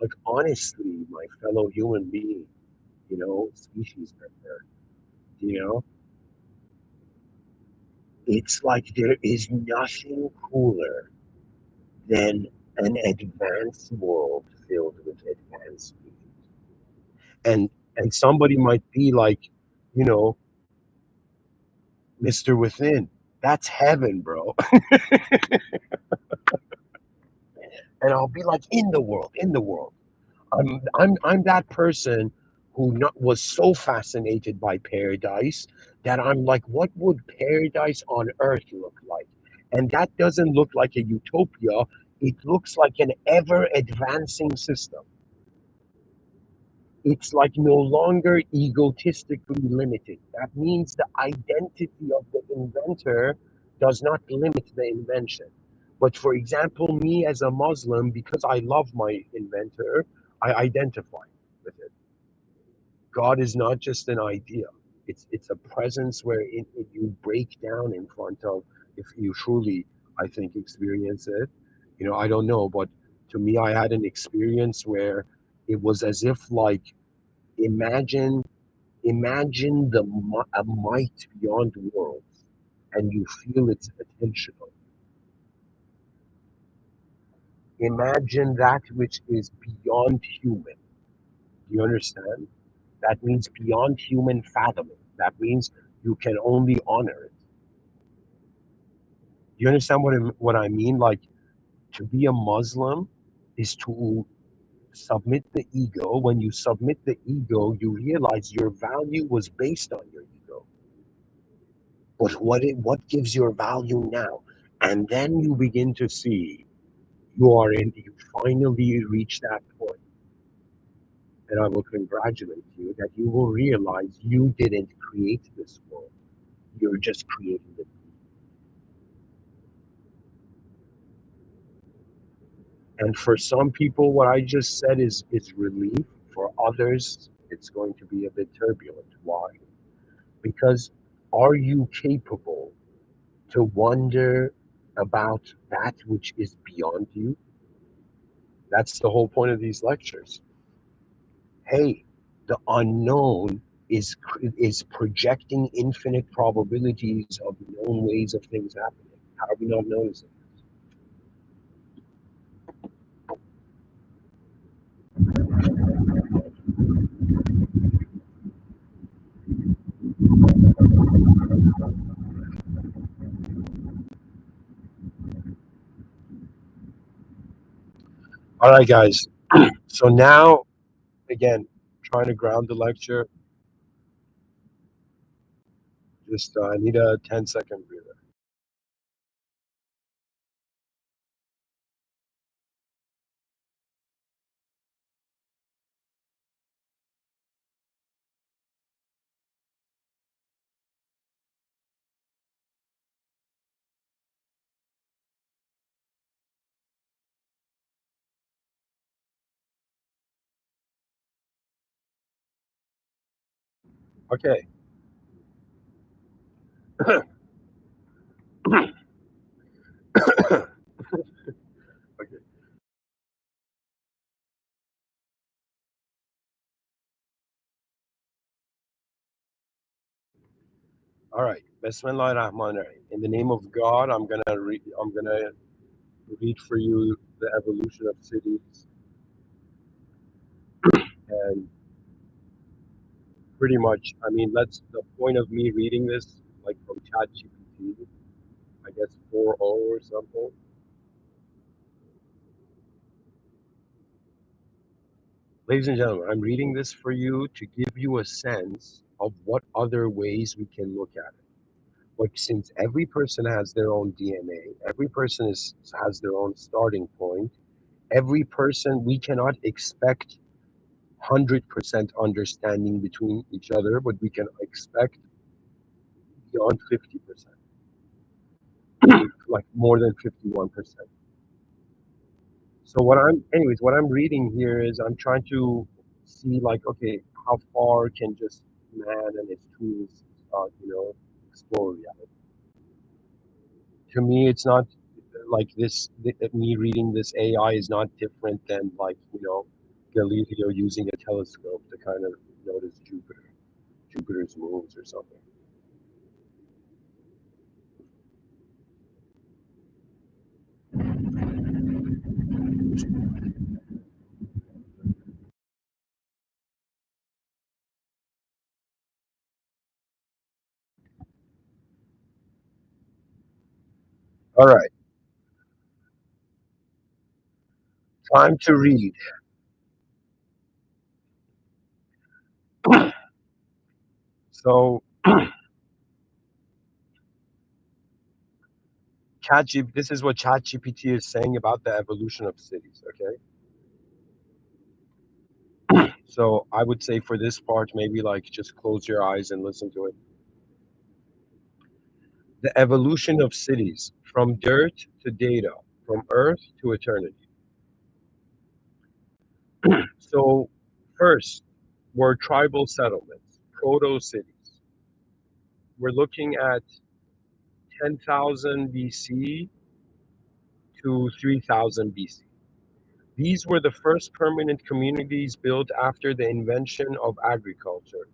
like, honestly, my fellow human being, species member, you know, it's like there is nothing cooler than an advanced world filled with advanced beings. And somebody might be like, you know, Mr. Within. That's heaven, bro. And I'll be like, in the world, in the world. I'm that person who was so fascinated by paradise that I'm like, what would paradise on earth look like? And that doesn't look like a utopia. It looks like an ever advancing system. It's like no longer egotistically limited. That means the identity of the inventor does not limit the invention. But for example, me as a Muslim, because I love my inventor, I identify with it. God is not just an idea. It's a presence where you break down in front of, if you truly, I think, experience it. I don't know, but to me, I had an experience where it was as if, like, imagine imagine a might beyond worlds, and you feel its attention. Imagine that which is beyond human. Do you understand? That means beyond human fathoming. That means you can only honor it. Do you understand what I mean? Like, to be a Muslim is to submit the ego. When you submit the ego, you realize your value was based on your ego. But what gives your value now? And then you begin to see you finally reach that point. And I will congratulate you that you will realize you didn't create this world. You're just creating it. And for some people, what I just said is relief. For others, it's going to be a bit turbulent. Why? Because are you capable to wonder about that which is beyond you? That's the whole point of these lectures. Hey, the unknown is projecting infinite probabilities of known ways of things happening. How are we not noticing? All right, guys. So now, again, trying to ground the lecture. Just I need a 10-second breather. Okay. Okay. All right. Bismillah ar-Rahman ar-Rahim. In the name of God, I'm gonna read for you the evolution of cities, and pretty much, I mean, let's the point of me reading this, like from ChatGPT, I guess 4.0 or something. Ladies and gentlemen, I'm reading this for you to give you a sense of what other ways we can look at it. But since every person has their own DNA, every person has their own starting point, every person, we cannot expect 100% understanding between each other, but we can expect beyond 50%, like more than 51%. So what I'm reading here is I'm trying to see like, okay, how far can just man and his tools, explore reality. To me, it's not like me reading this AI is not different than like, Galileo using a telescope to kind of notice Jupiter's moons or something. All right, time to read. So this is what ChatGPT is saying about the evolution of cities. Okay, so I would say for this part, maybe like just close your eyes and listen to it. The evolution of cities from dirt to data, from Earth to eternity. So first were tribal settlements, proto cities. We're looking at 10,000 BC to 3000 BC. These were the first permanent communities built after the invention of agriculture.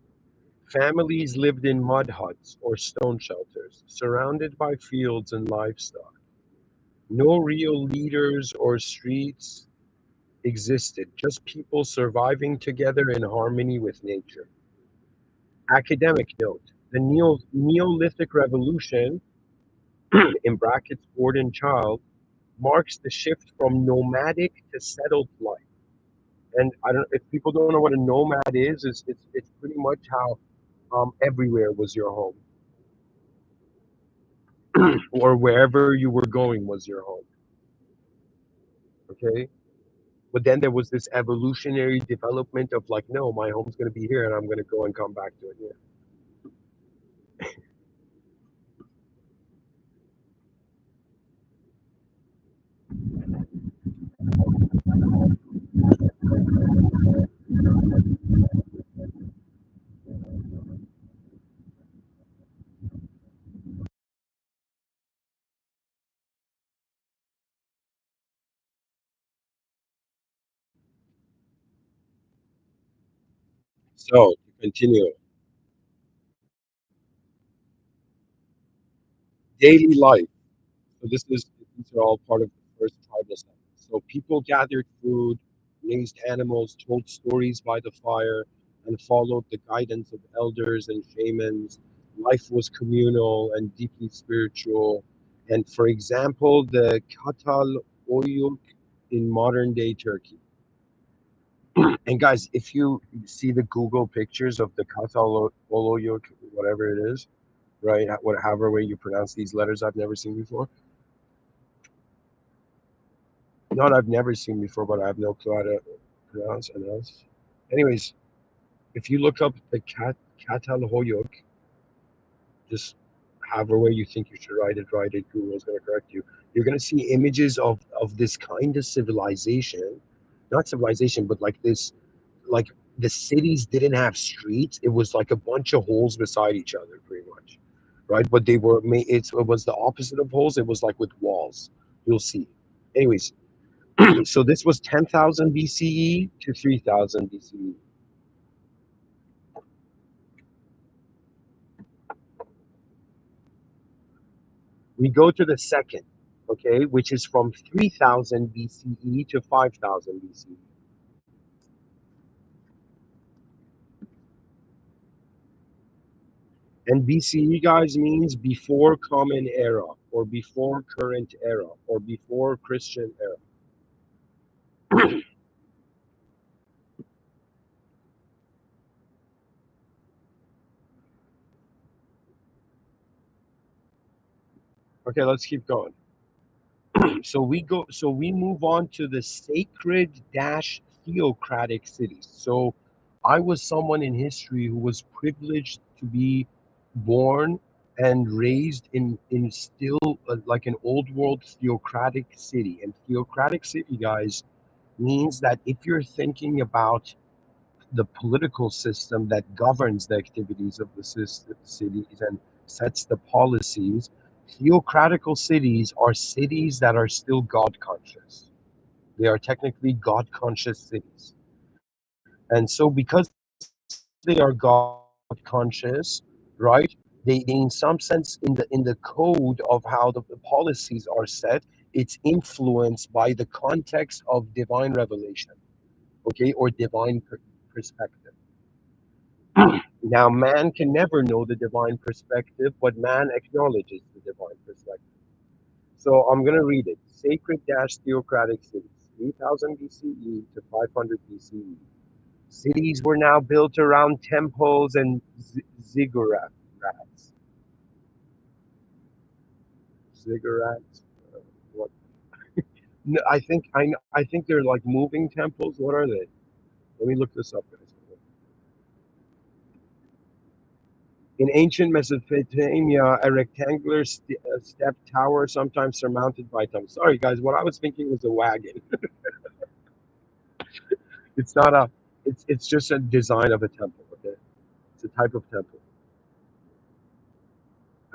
Families lived in mud huts or stone shelters, surrounded by fields and livestock. No real leaders or streets existed, just people surviving together in harmony with nature. Academic note: the Neolithic Revolution, in brackets Gordon Child, marks the shift from nomadic to settled life. And I don't if people don't know what a nomad is, it's pretty much how everywhere was your home, or wherever you were going was your home. Okay, but then there was this evolutionary development of like, no, my home's going to be here, and I'm going to go and come back to it. Yeah. So to continue, daily life. So these are all part of the first tribal cycle. So people gathered food, raised animals, told stories by the fire, and followed the guidance of elders and shamans. Life was communal and deeply spiritual. And for example, the Katal Oyuk in modern day Turkey. And guys, if you see the Google pictures of the Katal Oyuk, whatever it is, right, however way you pronounce these letters, I've never seen before. Not I've never seen before, but I have no clue how to pronounce. Anyways, if you look up the Catalhoyuk, just however way you think you should write it, Google's going to correct you. You're going to see images of this kind of civilization, not civilization, but like this, like the cities didn't have streets. It was like a bunch of holes beside each other, pretty much, right? But they were made. It was the opposite of holes. It was like with walls. You'll see. Anyways, so this was 10,000 BCE to 3,000 BCE. We go to the second, okay, which is from 3,000 BCE to 5,000 BCE. And BCE, guys, means before Common Era, or before Current Era, or before Christian Era. Okay, let's keep going. So we move on to the sacred dash theocratic cities. So I was someone in history who was privileged to be born and raised in still like an old world theocratic city. And theocratic city, guys, means that if you're thinking about the political system that governs the activities of the cities and sets the policies, theocratical cities are cities that are still God conscious. They are technically God conscious cities. And so, because they are God conscious, right? They in some sense in the code of how the policies are set, it's influenced by the context of divine revelation, okay, or divine perspective. Now, man can never know the divine perspective, but man acknowledges the divine perspective. So I'm going to read it. Sacred dash theocratic cities, 3000 BCE to 500 BCE. Cities were now built around temples and ziggurats. Ziggurats? What? No, I think they're like moving temples. What are they? Let me look this up, guys. In ancient Mesopotamia, a rectangular step tower, sometimes surmounted by temples. Sorry, guys, what I was thinking was a wagon. It's not a. It's just a design of a temple. Okay, it's a type of temple.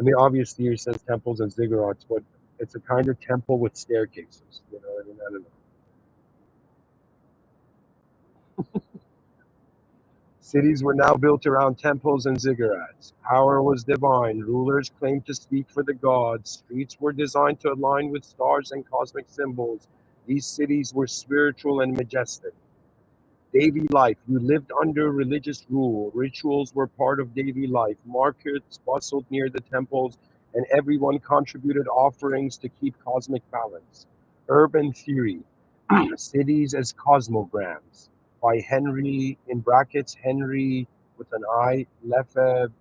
I mean, obviously, he says temples and ziggurats, but it's a kind of temple with staircases. You know what I mean? I don't know. Cities were now built around temples and ziggurats. Power was divine. Rulers claimed to speak for the gods. Streets were designed to align with stars and cosmic symbols. These cities were spiritual and majestic. Daily life. You lived under religious rule. Rituals were part of daily life. Markets bustled near the temples, and everyone contributed offerings to keep cosmic balance. Urban theory. Cities as cosmograms by Henry, in brackets, Henry with an I, Lefebvre.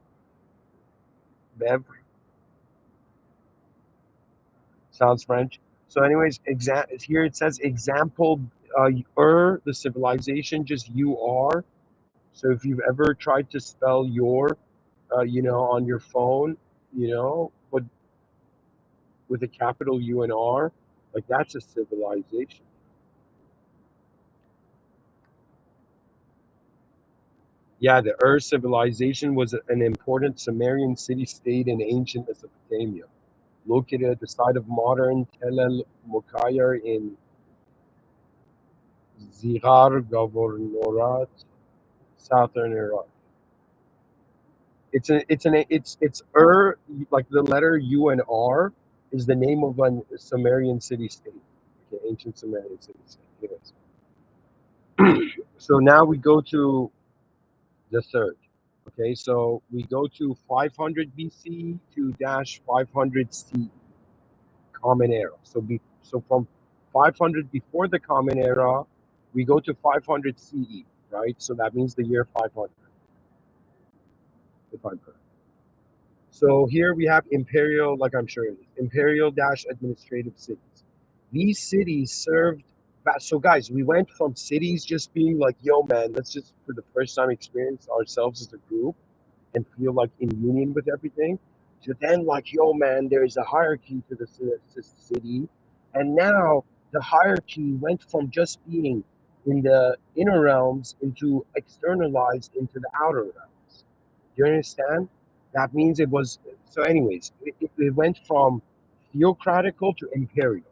Sounds French. So, anyways, here it says example, the civilization, just you are. So if you've ever tried to spell your, on your phone, but with a capital U and R, like that's a civilization. Yeah, the Ur civilization was an important Sumerian city-state in ancient Mesopotamia, located at the site of modern Tel El Mukayr in Zirar Governorat. Southern Iraq. It's like the letter U and R is the name of a Sumerian city state, okay, ancient Sumerian city state. Anyways, so now we go to the third. Okay, so we go to 500 BC to dash 500 C Common Era. So from 500 before the Common Era, we go to 500 CE, right? So that means the year 500, if I'm correct. So here we have imperial, like I'm sure it is, imperial dash administrative cities. These cities served. So guys, we went from cities just being like, yo, man, let's just for the first time experience ourselves as a group and feel like in union with everything. To then like, yo, man, there is a hierarchy to the city, and now the hierarchy went from just being in the inner realms into externalized into the outer realms. Do you understand? That means it was so. Anyways, it went from theocratical to imperial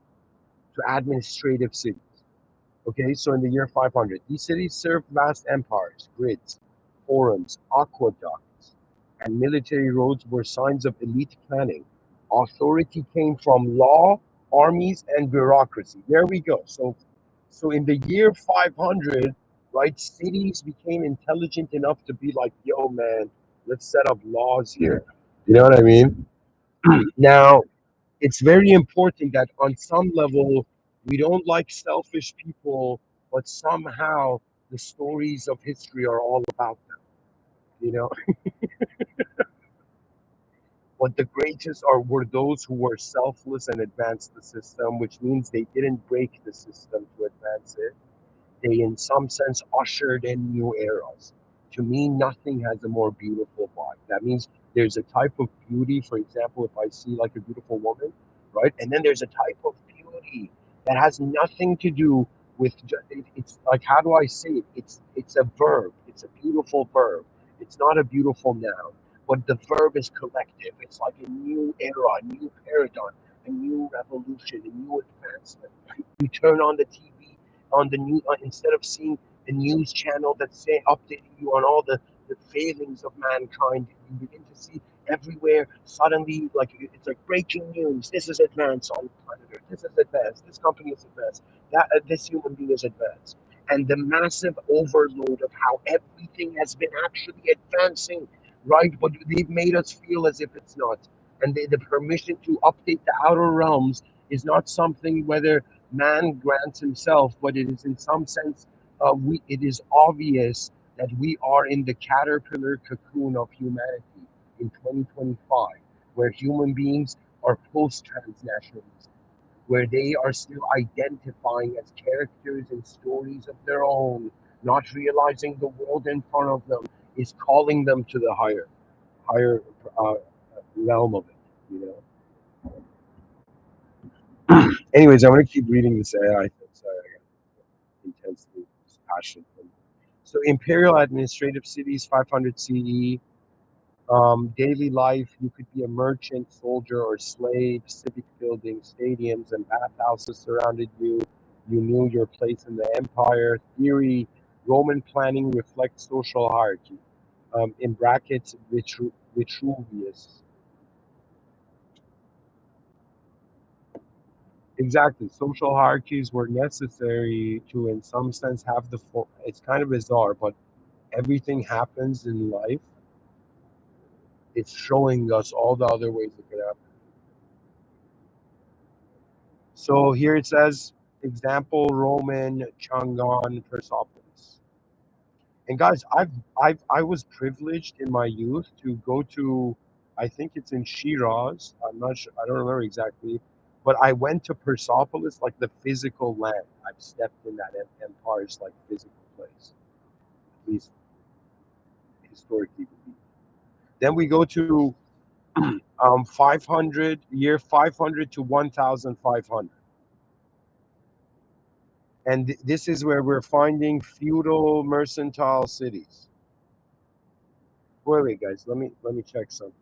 to administrative cities. Okay, so in the year 500, these cities served vast empires, grids, forums, aqueducts, and military roads were signs of elite planning. Authority came from law, armies, and bureaucracy. There we go. So in the year 500, right, cities became intelligent enough to be like, yo, man, let's set up laws here. You know what I mean? Now, it's very important that on some level we don't like selfish people, but somehow the stories of history are all about them, you know. But the greatest are were those who were selfless and advanced the system, which means they didn't break the system to advance it. They, in some sense, ushered in new eras. To me, nothing has a more beautiful vibe. That means there's a type of beauty, for example, if I see like a beautiful woman, right? And then there's a type of beauty that has nothing to do with, it's like, how do I say it? It's a verb. It's a beautiful verb. It's not a beautiful noun, but the verb is collective. It's like a new era, a new paradigm, a new revolution, a new advancement. You turn on the TV on the new instead of seeing the news channel that's say updating you on all the failings of mankind, you begin to see everywhere suddenly like it's like breaking news. This is advanced on planet Earth. This is advanced. This company is advanced. That this human being is advanced. And the massive overload of how everything has been actually advancing, right? But they've made us feel as if it's not. And the permission to update the outer realms is not something whether man grants himself, but it is in some sense, it is obvious that we are in the caterpillar cocoon of humanity in 2025, where human beings are post transnationalism, where they are still identifying as characters in stories of their own, not realizing the world in front of them is calling them to the higher uh, realm of it. You know. Anyways, I'm gonna keep reading this AI thing. Sorry, I got intensely passionate. So imperial administrative cities, 500 CE. Daily life, you could be a merchant, soldier, or slave. Civic buildings, stadiums, and bathhouses surrounded you. You knew your place in the empire. Theory, Roman planning reflects social hierarchy. In brackets, Vitruvius. Exactly. Social hierarchies were necessary to, in some sense, have the form. It's kind of bizarre, but everything happens in life. It's showing us all the other ways it could happen. So here it says, example, Roman, Changan, Persepolis. And guys, I was privileged in my youth to go to, I think it's in Shiraz. I'm not sure, I don't remember exactly, but I went to Persepolis, like the physical land. I've stepped in that empire's like physical place, at least historically. Then we go to 500, year 500 to 1500. And this is where we're finding feudal mercantile cities. Wait, guys, let me check something.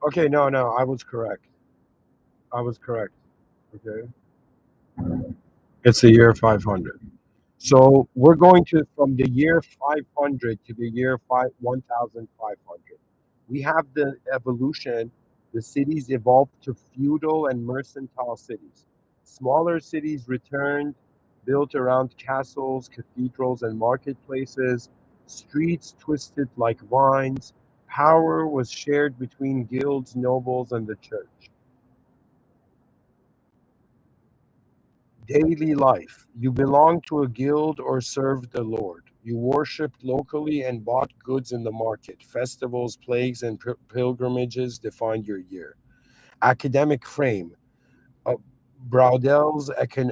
Okay, no, no, I was correct. I was correct. Okay. It's the year 500. So we're going to from the year 500 to the year 1500. We have the evolution. The cities evolved to feudal and mercantile cities. Smaller cities returned, built around castles, cathedrals, and marketplaces. Streets twisted like vines. Power was shared between guilds, nobles, and the church. Daily life. You belonged to a guild or served a lord. You worshipped locally and bought goods in the market. Festivals, plagues, and pilgrimages defined your year. Academic frame. Uh, Braudel's,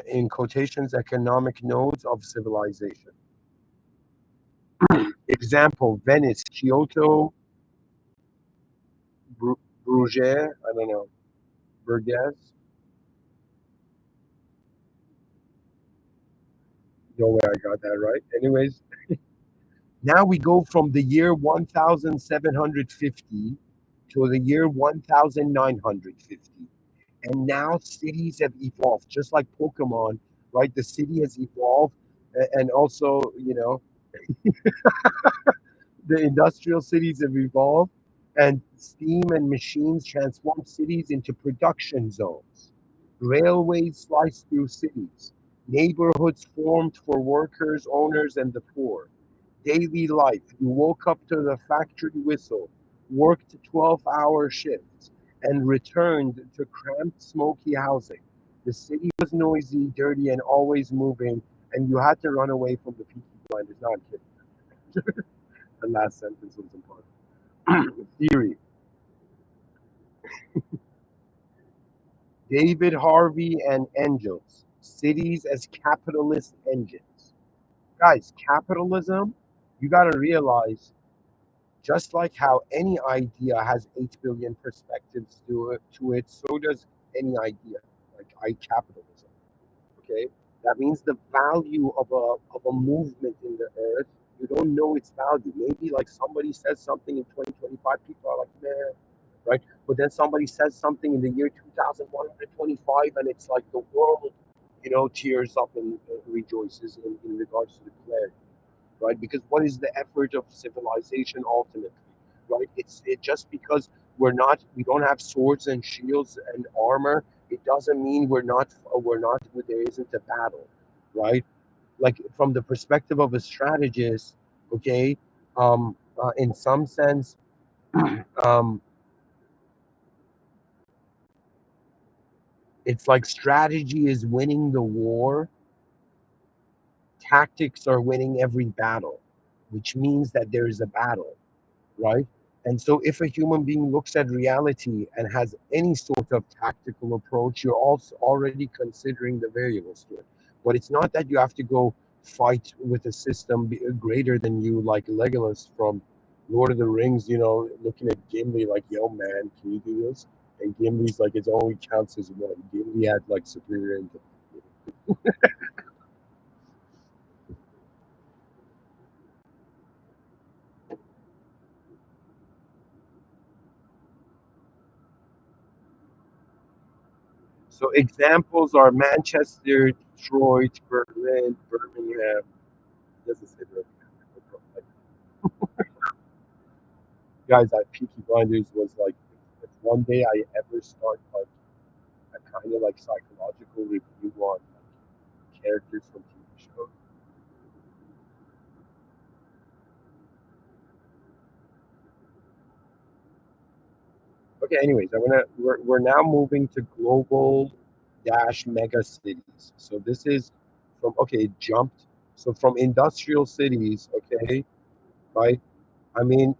in quotations, economic nodes of civilization. Example, Venice, Kyoto, Bruges, I don't know, Burgess. No way I got that right. Anyways, now we go from the year 1750 to the year 1950. And now cities have evolved, just like Pokemon, right? The city has evolved. And also, the industrial cities have evolved, and steam and machines transform cities into production zones. Railways slice through cities. Neighborhoods formed for workers, owners, and the poor. Daily life. You woke up to the factory whistle, worked 12-hour shifts, and returned to cramped, smoky housing. The city was noisy, dirty, and always moving, and you had to run away from the Peaky Blinders. No, I'm kidding. The last sentence was important. Theory. David Harvey and Engels. Cities as capitalist engines. Guys, capitalism, you got to realize, just like how any idea has 8 billion perspectives to it, so does any idea, like capitalism. Okay, that means the value of a movement in the earth, you don't know its value. Maybe like somebody says something in 2025, people are like, man, right? But then somebody says something in the year 2125, and it's like the world, tears up and rejoices in regards to the clarity, right? Because what is the effort of civilization ultimately, right? It just because we don't have swords and shields and armor, it doesn't mean we're not there isn't a battle, right? Like from the perspective of a strategist, okay, in some sense, um, it's like strategy is winning the war, tactics are winning every battle, which means that there is a battle, right? And so, if a human being looks at reality and has any sort of tactical approach, you're also already considering the variables to it. But it's not that you have to go fight with a system greater than you, like Legolas from Lord of the Rings, looking at Gimli like, yo, man, can you do this? And Gimli's like, it only counts as one. Gimli had like superior intellect. So, examples are Manchester, Detroit, Berlin, Birmingham. Doesn't say Birmingham. Guys, that Peaky Blinders was like, if one day I ever start like a kind of like psychological review on like, characters from TV shows. Okay, anyways, we're now moving to global dash mega cities. So this is from okay, it jumped. So from industrial cities, okay, right? I mean,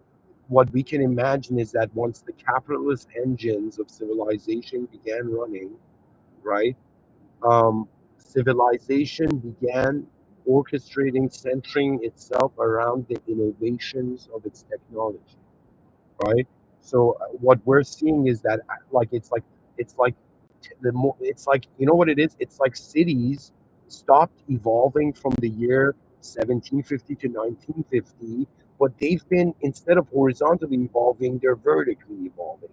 what we can imagine is that once the capitalist engines of civilization began running, right? Civilization began orchestrating, centering itself around the innovations of its technology, right? So what we're seeing is that it's like the more it's like what it is. It's like cities stopped evolving from the year 1750 to 1950, but they've been instead of horizontally evolving, they're vertically evolving.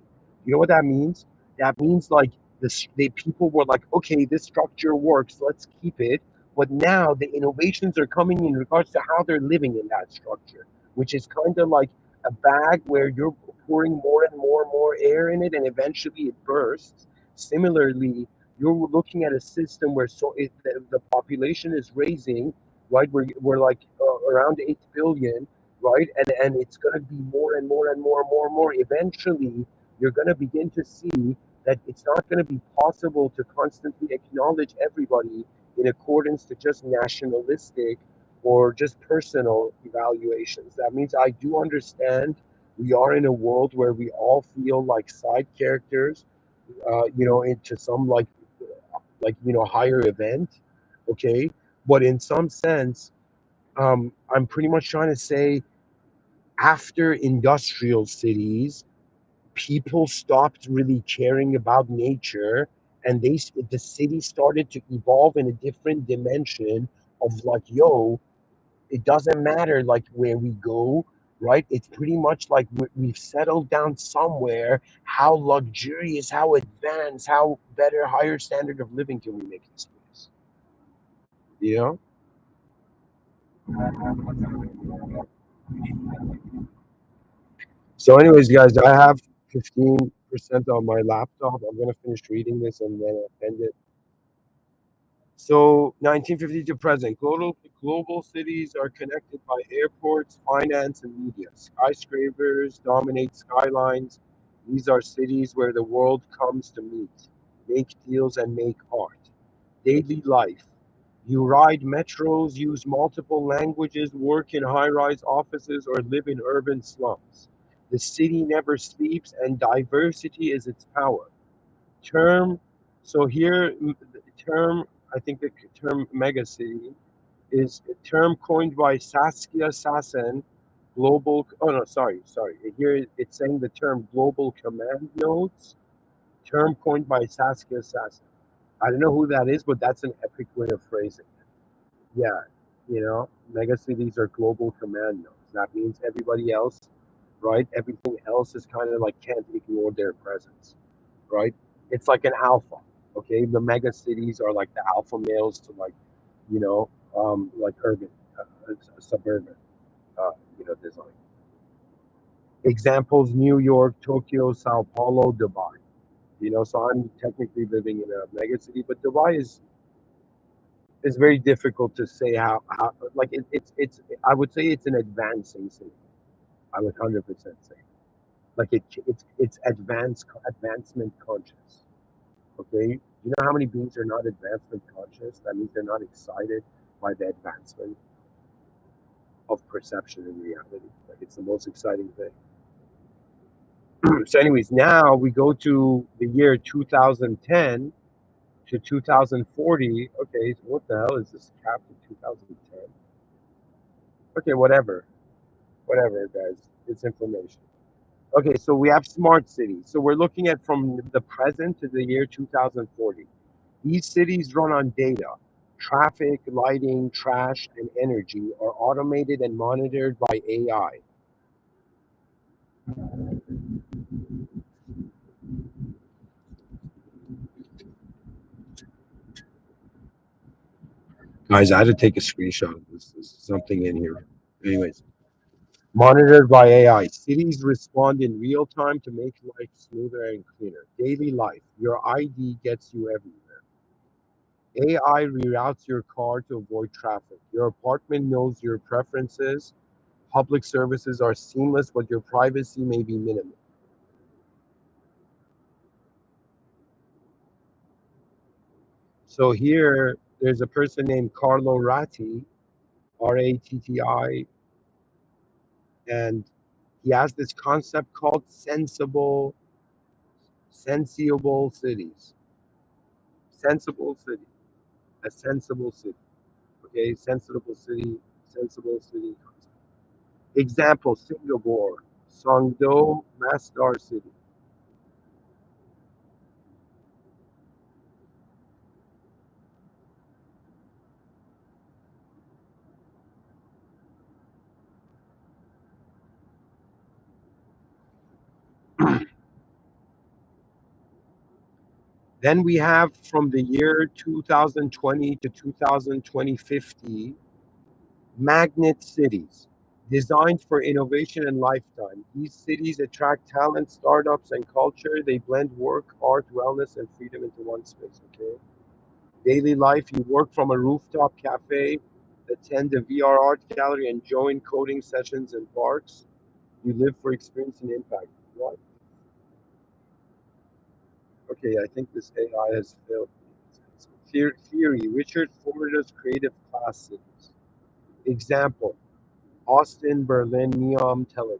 You know what that means? That means like the people were like, okay, this structure works, let's keep it. But now the innovations are coming in regards to how they're living in that structure, which is kind of like a bag where you're pouring more and more and more air in it, and eventually it bursts. Similarly, you're looking at a system where the population is raising, right? We're like around 8 billion, right? And it's going to be more and more and more and more and more. Eventually, you're going to begin to see that it's not going to be possible to constantly acknowledge everybody in accordance to just nationalistic or just personal evaluations. That means I do understand we are in a world where we all feel like side characters, into some higher event, okay. But in some sense, I'm pretty much trying to say after industrial cities, people stopped really caring about nature, and the city started to evolve in a different dimension of like, yo, it doesn't matter like where we go, right? It's pretty much like we've settled down somewhere. How luxurious, how advanced, how better, higher standard of living can we make this place, you know? So anyways, guys, I have 15% on my laptop. I'm gonna finish reading this and then I'll end it. So 1950 to present, global cities are connected by airports, finance, and media. Skyscrapers dominate skylines. These are cities where the world comes to meet, make deals, and make art. Daily life. You ride metros, use multiple languages, work in high rise offices, or live in urban slums. The city never sleeps, and diversity is its power. Term. So here, the term, I think the term megacity is a term coined by Saskia Sassen, global. Oh no, sorry. Here it's saying the term global command nodes, term coined by Saskia Sassen. I don't know who that is, but that's an epic way of phrasing it. Yeah, megacities are global command nodes. That means everybody else, right? Everything else is kind of like can't ignore their presence, right? It's like an alpha. Okay, the mega cities are like the alpha males to like, like urban, suburban, design. Examples: New York, Tokyo, Sao Paulo, Dubai. So I'm technically living in a mega city, but Dubai is very difficult to say how like it's I would say it's an advancing city. I would 100% say like it's advancement conscious. Okay, you know how many beings are not advancement conscious? That means they're not excited by the advancement of perception in reality. Like it's the most exciting thing. So, anyways, now we go to the year 2010 to 2040. Okay, so what the hell is this capped in 2010? Okay, whatever, guys. It's information. Okay, so we have smart cities. So we're looking at from the present to the year 2040. These cities run on data. Traffic, lighting, trash, and energy are automated and monitored by AI. Guys, I had to take a screenshot of this. There's something in here. Anyways, monitored by AI. Cities respond in real time to make life smoother and cleaner. Daily life. Your ID gets you everywhere. AI reroutes your car to avoid traffic. Your apartment knows your preferences. Public services are seamless, but your privacy may be minimal. So here, there's a person named Carlo Ratti, Ratti, and he has this concept called sensible cities. Sensible city, a sensible city. Okay, sensible city concept. Example: Singapore, Songdo, Masdar City. Then we have from the year 2020 to 2050 magnet cities designed for innovation and lifetime. These cities attract talent, startups, and culture. They blend work, art, wellness, and freedom into one space. Okay. Daily life, you work from a rooftop cafe, attend a VR art gallery, and join coding sessions in parks. You live for experience and impact. What? Okay, I think this AI has failed. Theory, Richard Florida's creative class cities. Example, Austin, Berlin, Neom, Tel Aviv.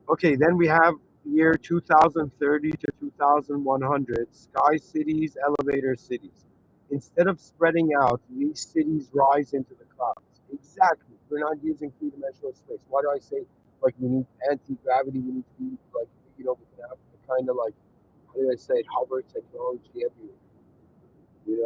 Okay, then we have year 2030 to 2100, sky cities, elevator cities. Instead of spreading out, these cities rise into the clouds. Exactly. We're not using three-dimensional space. Why do I say like we need anti-gravity? We need to be like we can have the kind of like how do I say it, hover technology everywhere. You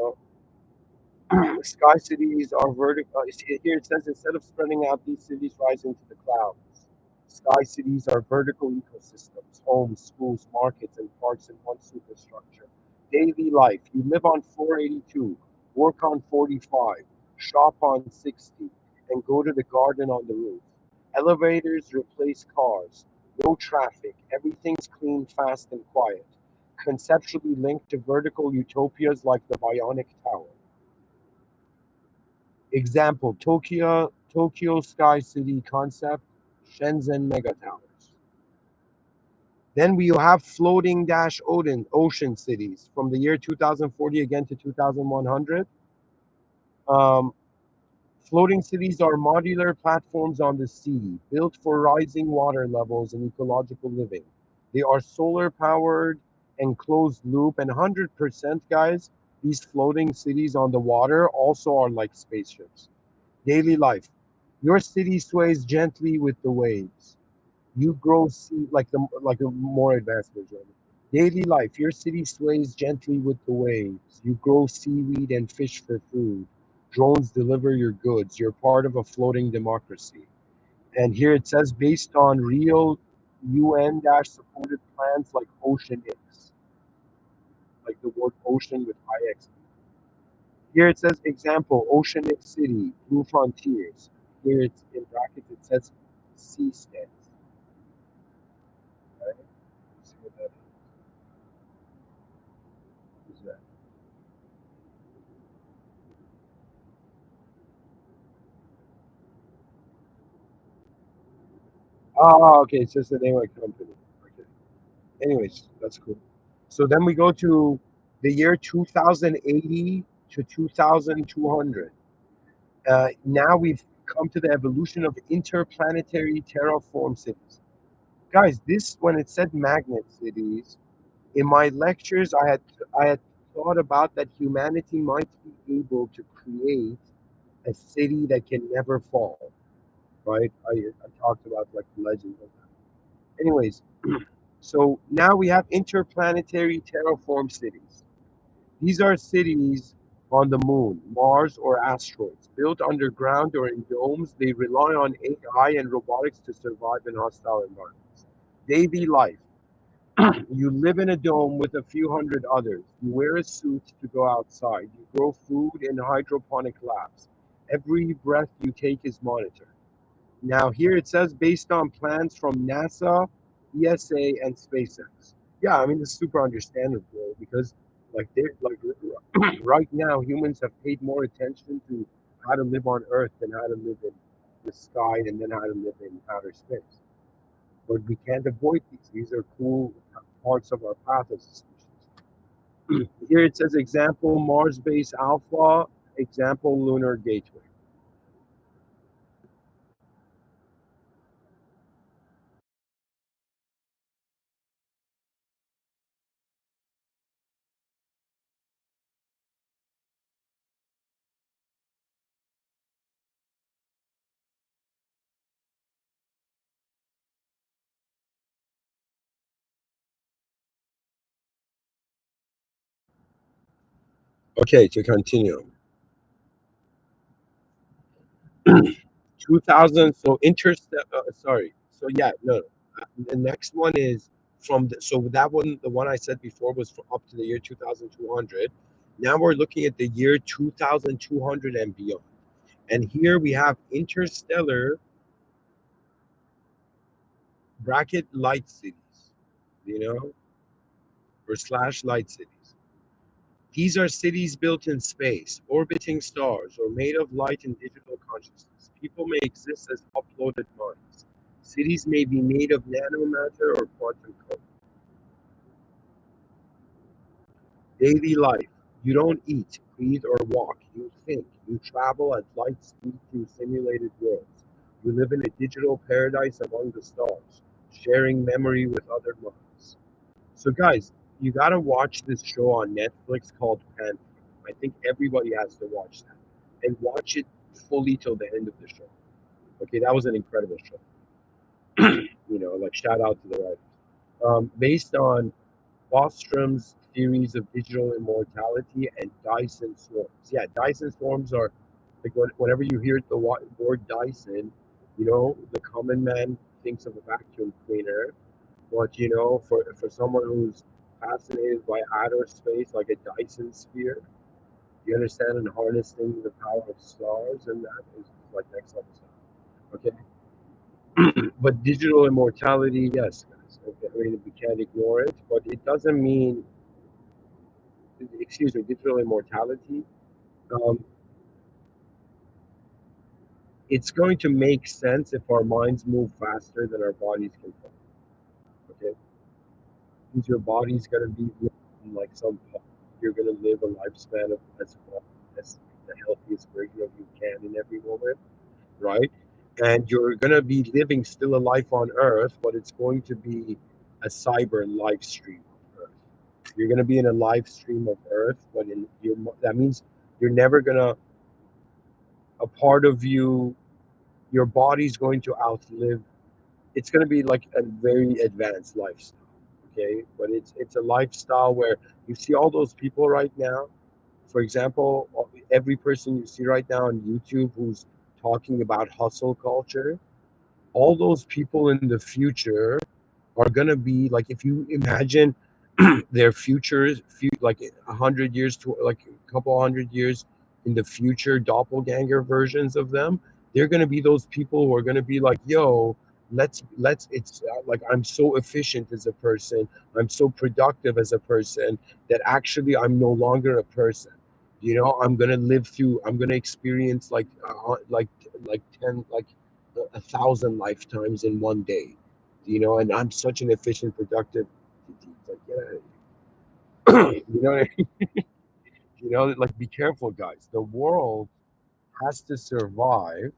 know, sky cities are vertical. Here it says instead of spreading out, these cities rise into the clouds. Sky cities are vertical ecosystems, homes, schools, markets, and parks in one superstructure. Daily life. You live on floor 82, work on 45, shop on 60, and go to the garden on the roof. Elevators replace cars. No traffic. Everything's clean, fast, and quiet. Conceptually linked to vertical utopias like the Bionic Tower. Example, Tokyo Sky City concept, Shenzhen mega towers. Then we have floating dash ocean cities from the year 2040 again to 2100. Um, Floating cities are modular platforms on the sea, built for rising water levels and ecological living. They are solar powered and closed loop, and 100%, guys, these floating cities on the water also are like spaceships. Daily life. Your city sways gently with the waves. You grow seed like a more advanced version. Daily life. Your city sways gently with the waves. You grow seaweed and fish for food. Drones deliver your goods. You're part of a floating democracy. And here it says based on real UN supported plans like Ocean X, like the word ocean with IX. Here it says example Oceanic City, Blue Frontiers. Here it's in brackets it says sea stands. Right? See what that is that? Oh, okay, it's just the name of the company. Okay. Anyways, that's cool. So then we go to the year 2080 to 2200. Now we've come to the evolution of interplanetary terraform cities. Guys, this when it said magnet cities, in my lectures, I had thought about that humanity might be able to create a city that can never fall. Right? I talked about like the legend of that. Anyways, so now we have interplanetary terraform cities. These are cities on the moon, Mars, or asteroids, built underground or in domes. They rely on AI and robotics to survive in hostile environments. Daily life. You live in a dome with a few hundred others. You wear a suit to go outside. You grow food in hydroponic labs. Every breath you take is monitored. Now, here it says based on plans from NASA, ESA, and SpaceX. Yeah, I mean, it's super understandable because, like, they're like right now, humans have paid more attention to how to live on Earth than how to live in the sky and then how to live in outer space. But we can't avoid these. These are cool parts of our path as a species. Here it says example Mars base Alpha, example lunar gateway. Okay, to continue. 2000, so sorry. So yeah, no. The next one is So that one, the one I said before, was for up to the year 2200. Now we're looking at the year 2200 and beyond. And here we have interstellar bracket light cities, you know, or slash light cities. These are cities built in space, orbiting stars, or made of light and digital consciousness. People may exist as uploaded minds. Cities may be made of nanomatter or quantum code. Daily life. You don't eat, breathe, or walk. You think. You travel at light speed through simulated worlds. You live in a digital paradise among the stars, sharing memory with other minds. So, guys, you got to watch this show on Netflix called Panther. I think everybody has to watch that and watch it fully till the end of the show. Okay, that was an incredible show. Like shout out to the writers. Based on Bostrom's theories of digital immortality and Dyson swarms. Yeah, Dyson swarms are like whenever you hear the word Dyson, the common man thinks of a vacuum cleaner. But for someone who's fascinated by outer space, like a Dyson sphere, you understand, and harnessing the power of stars, and that is like next level stuff. Okay, but digital immortality, yes, guys. Okay, I mean, we can't ignore it, but it doesn't mean, excuse me, digital immortality. Um, it's going to make sense if our minds move faster than our bodies can follow. Okay, means your body's gonna be like some. You're gonna live a lifespan of as the healthiest version of you can in every moment, right? And you're gonna be living still a life on Earth, but it's going to be a cyber live stream of Earth. You're gonna be in a live stream of Earth, but that means you're never gonna a part of you. Your body's going to outlive. It's going to be like a very advanced lifestyle, okay, but it's a lifestyle where you see all those people right now. For example, every person you see right now on YouTube who's talking about hustle culture, all those people in the future are going to be like, if you imagine their futures, like 100 years to like a couple 100 years in the future, doppelganger versions of them, they're going to be those people who are going to be like, yo, let's it's like, I'm so efficient as a person, I'm so productive as a person, that actually I'm no longer a person. I'm going to live through, I'm going to experience like 10, like 1,000 lifetimes in one day, and I'm such an efficient, productive. It's like, you know, like, be careful, guys. The world has to survive,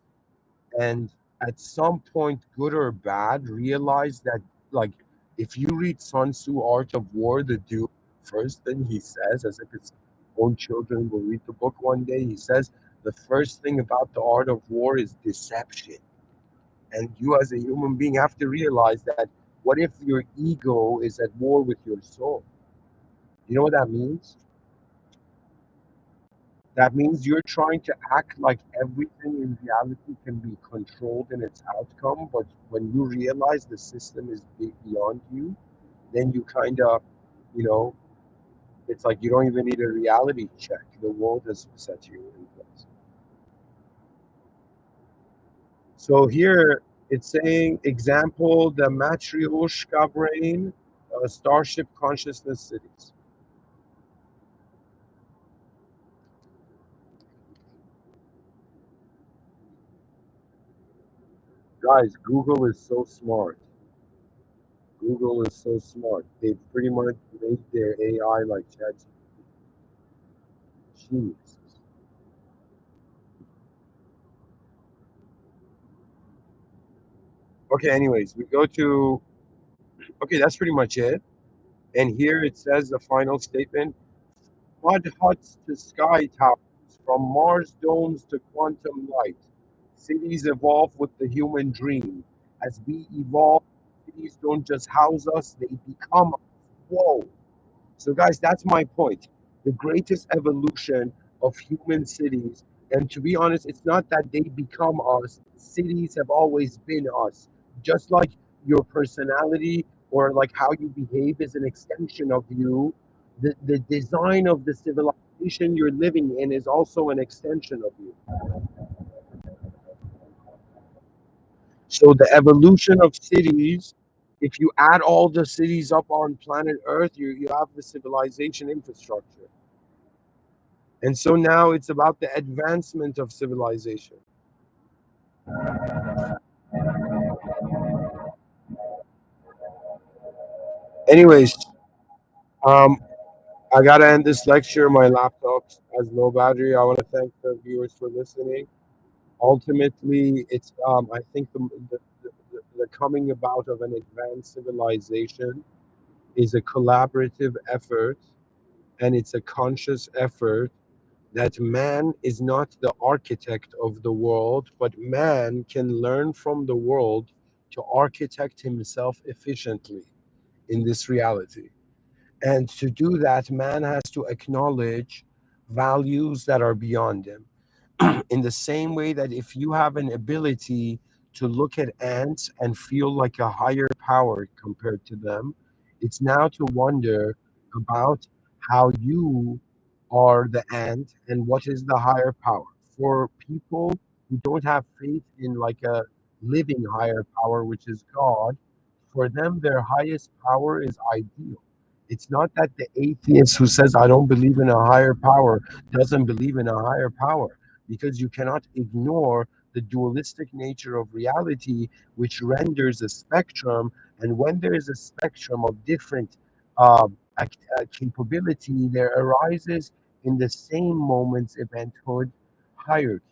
and at some point, good or bad, realize that, like, if you read Sun Tzu, Art of War, the dude, first thing he says, as if his own children will read the book one day, he says the first thing about the art of war is deception. And you, as a human being, have to realize that, what if your ego is at war with your soul? You know what that means? That means you're trying to act like everything in reality can be controlled in its outcome, but when you realize the system is beyond you, then you kind of, you know, it's like you don't even need a reality check. The world has set you in place. So here it's saying, example, the Matryoshka brain, starship consciousness cities. Guys, Google is so smart. Google is so smart. They've pretty much made their AI like ChatGPT. Genius. Okay, anyways, we go to, okay, that's pretty much it. And here it says the final statement: mud huts to sky towers, from Mars domes to quantum light. Cities evolve with the human dream. As we evolve, cities don't just house us, they become us. Whoa. So, guys, that's my point. The greatest evolution of human cities, and to be honest, it's not that they become us. Cities have always been us. Just like your personality or like how you behave is an extension of you. The design of the civilization you're living in is also an extension of you. So the evolution of cities, if you add all the cities up on planet Earth, you have the civilization infrastructure. And so now it's about the advancement of civilization. Anyways, um, I gotta end this lecture. My laptop has low battery. I want to thank the viewers for listening. Ultimately, it's I think the coming about of an advanced civilization is a collaborative effort, and it's a conscious effort that man is not the architect of the world, but man can learn from the world to architect himself efficiently in this reality. And to do that, man has to acknowledge values that are beyond him. In the same way that if you have an ability to look at ants and feel like a higher power compared to them, it's now to wonder about how you are the ant and what is the higher power. For people who don't have faith in like a living higher power, which is God, for them, their highest power is ideal. It's not that the atheist who says, I don't believe in a higher power, doesn't believe in a higher power, because you cannot ignore the dualistic nature of reality, which renders a spectrum. And when there is a spectrum of different capability, there arises in the same moment's eventhood hierarchy.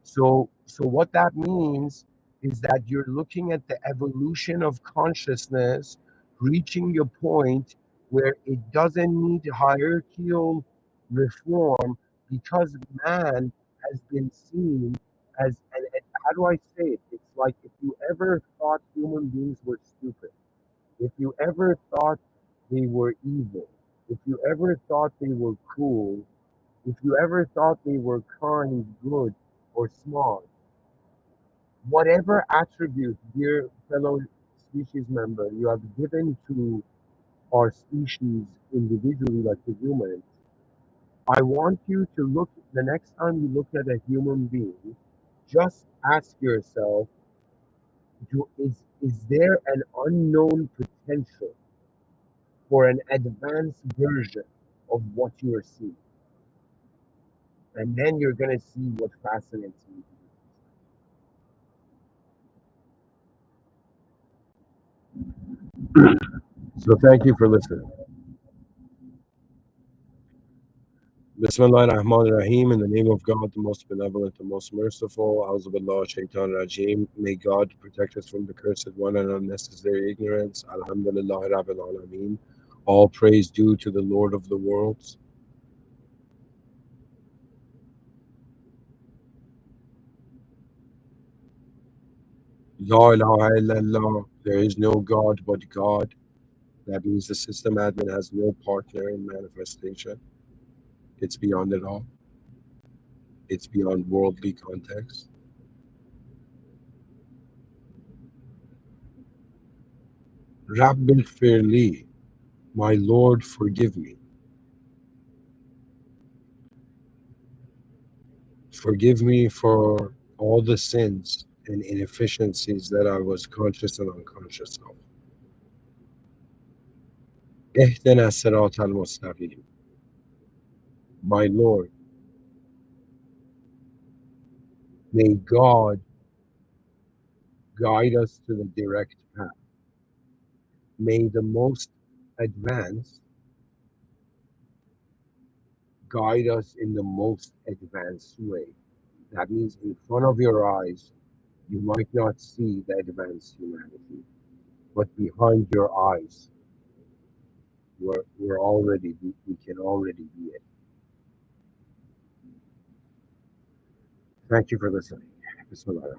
So what that means is that you're looking at the evolution of consciousness, reaching a point where it doesn't need hierarchical reform because man has been seen as, and how do I say it? It's like if you ever thought human beings were stupid, if you ever thought they were evil, if you ever thought they were cruel, if you ever thought they were kind, good, or smart, whatever attribute, dear fellow species member, you have given to our species individually, like the humans, I want you to look, the next time you look at a human being, just ask yourself, is there an unknown potential for an advanced version of what you are seeing? And then you're going to see what fascinates you. So thank you for listening. Bismillah ar-Rahman ar-Rahim, in the name of God, the most benevolent, the most merciful. Auzubillah shaitan rajim. May God protect us from the cursed one and unnecessary ignorance. Alhamdulillah Rabbil Alameen. All praise due to the Lord of the worlds. La ilaha illallah. There is no God but God. That means the system admin has no partner in manifestation. It's beyond it all. It's beyond worldly context. Rabbil Firli, my Lord, forgive me. Forgive me for all the sins and inefficiencies that I was conscious and unconscious of. اهدنا الصراط المستقيم. My Lord, may God guide us to the direct path. May the most advanced guide us in the most advanced way. That means in front of your eyes, you might not see the advanced humanity, but behind your eyes, we can already be it. Thank you for listening. Bismillah.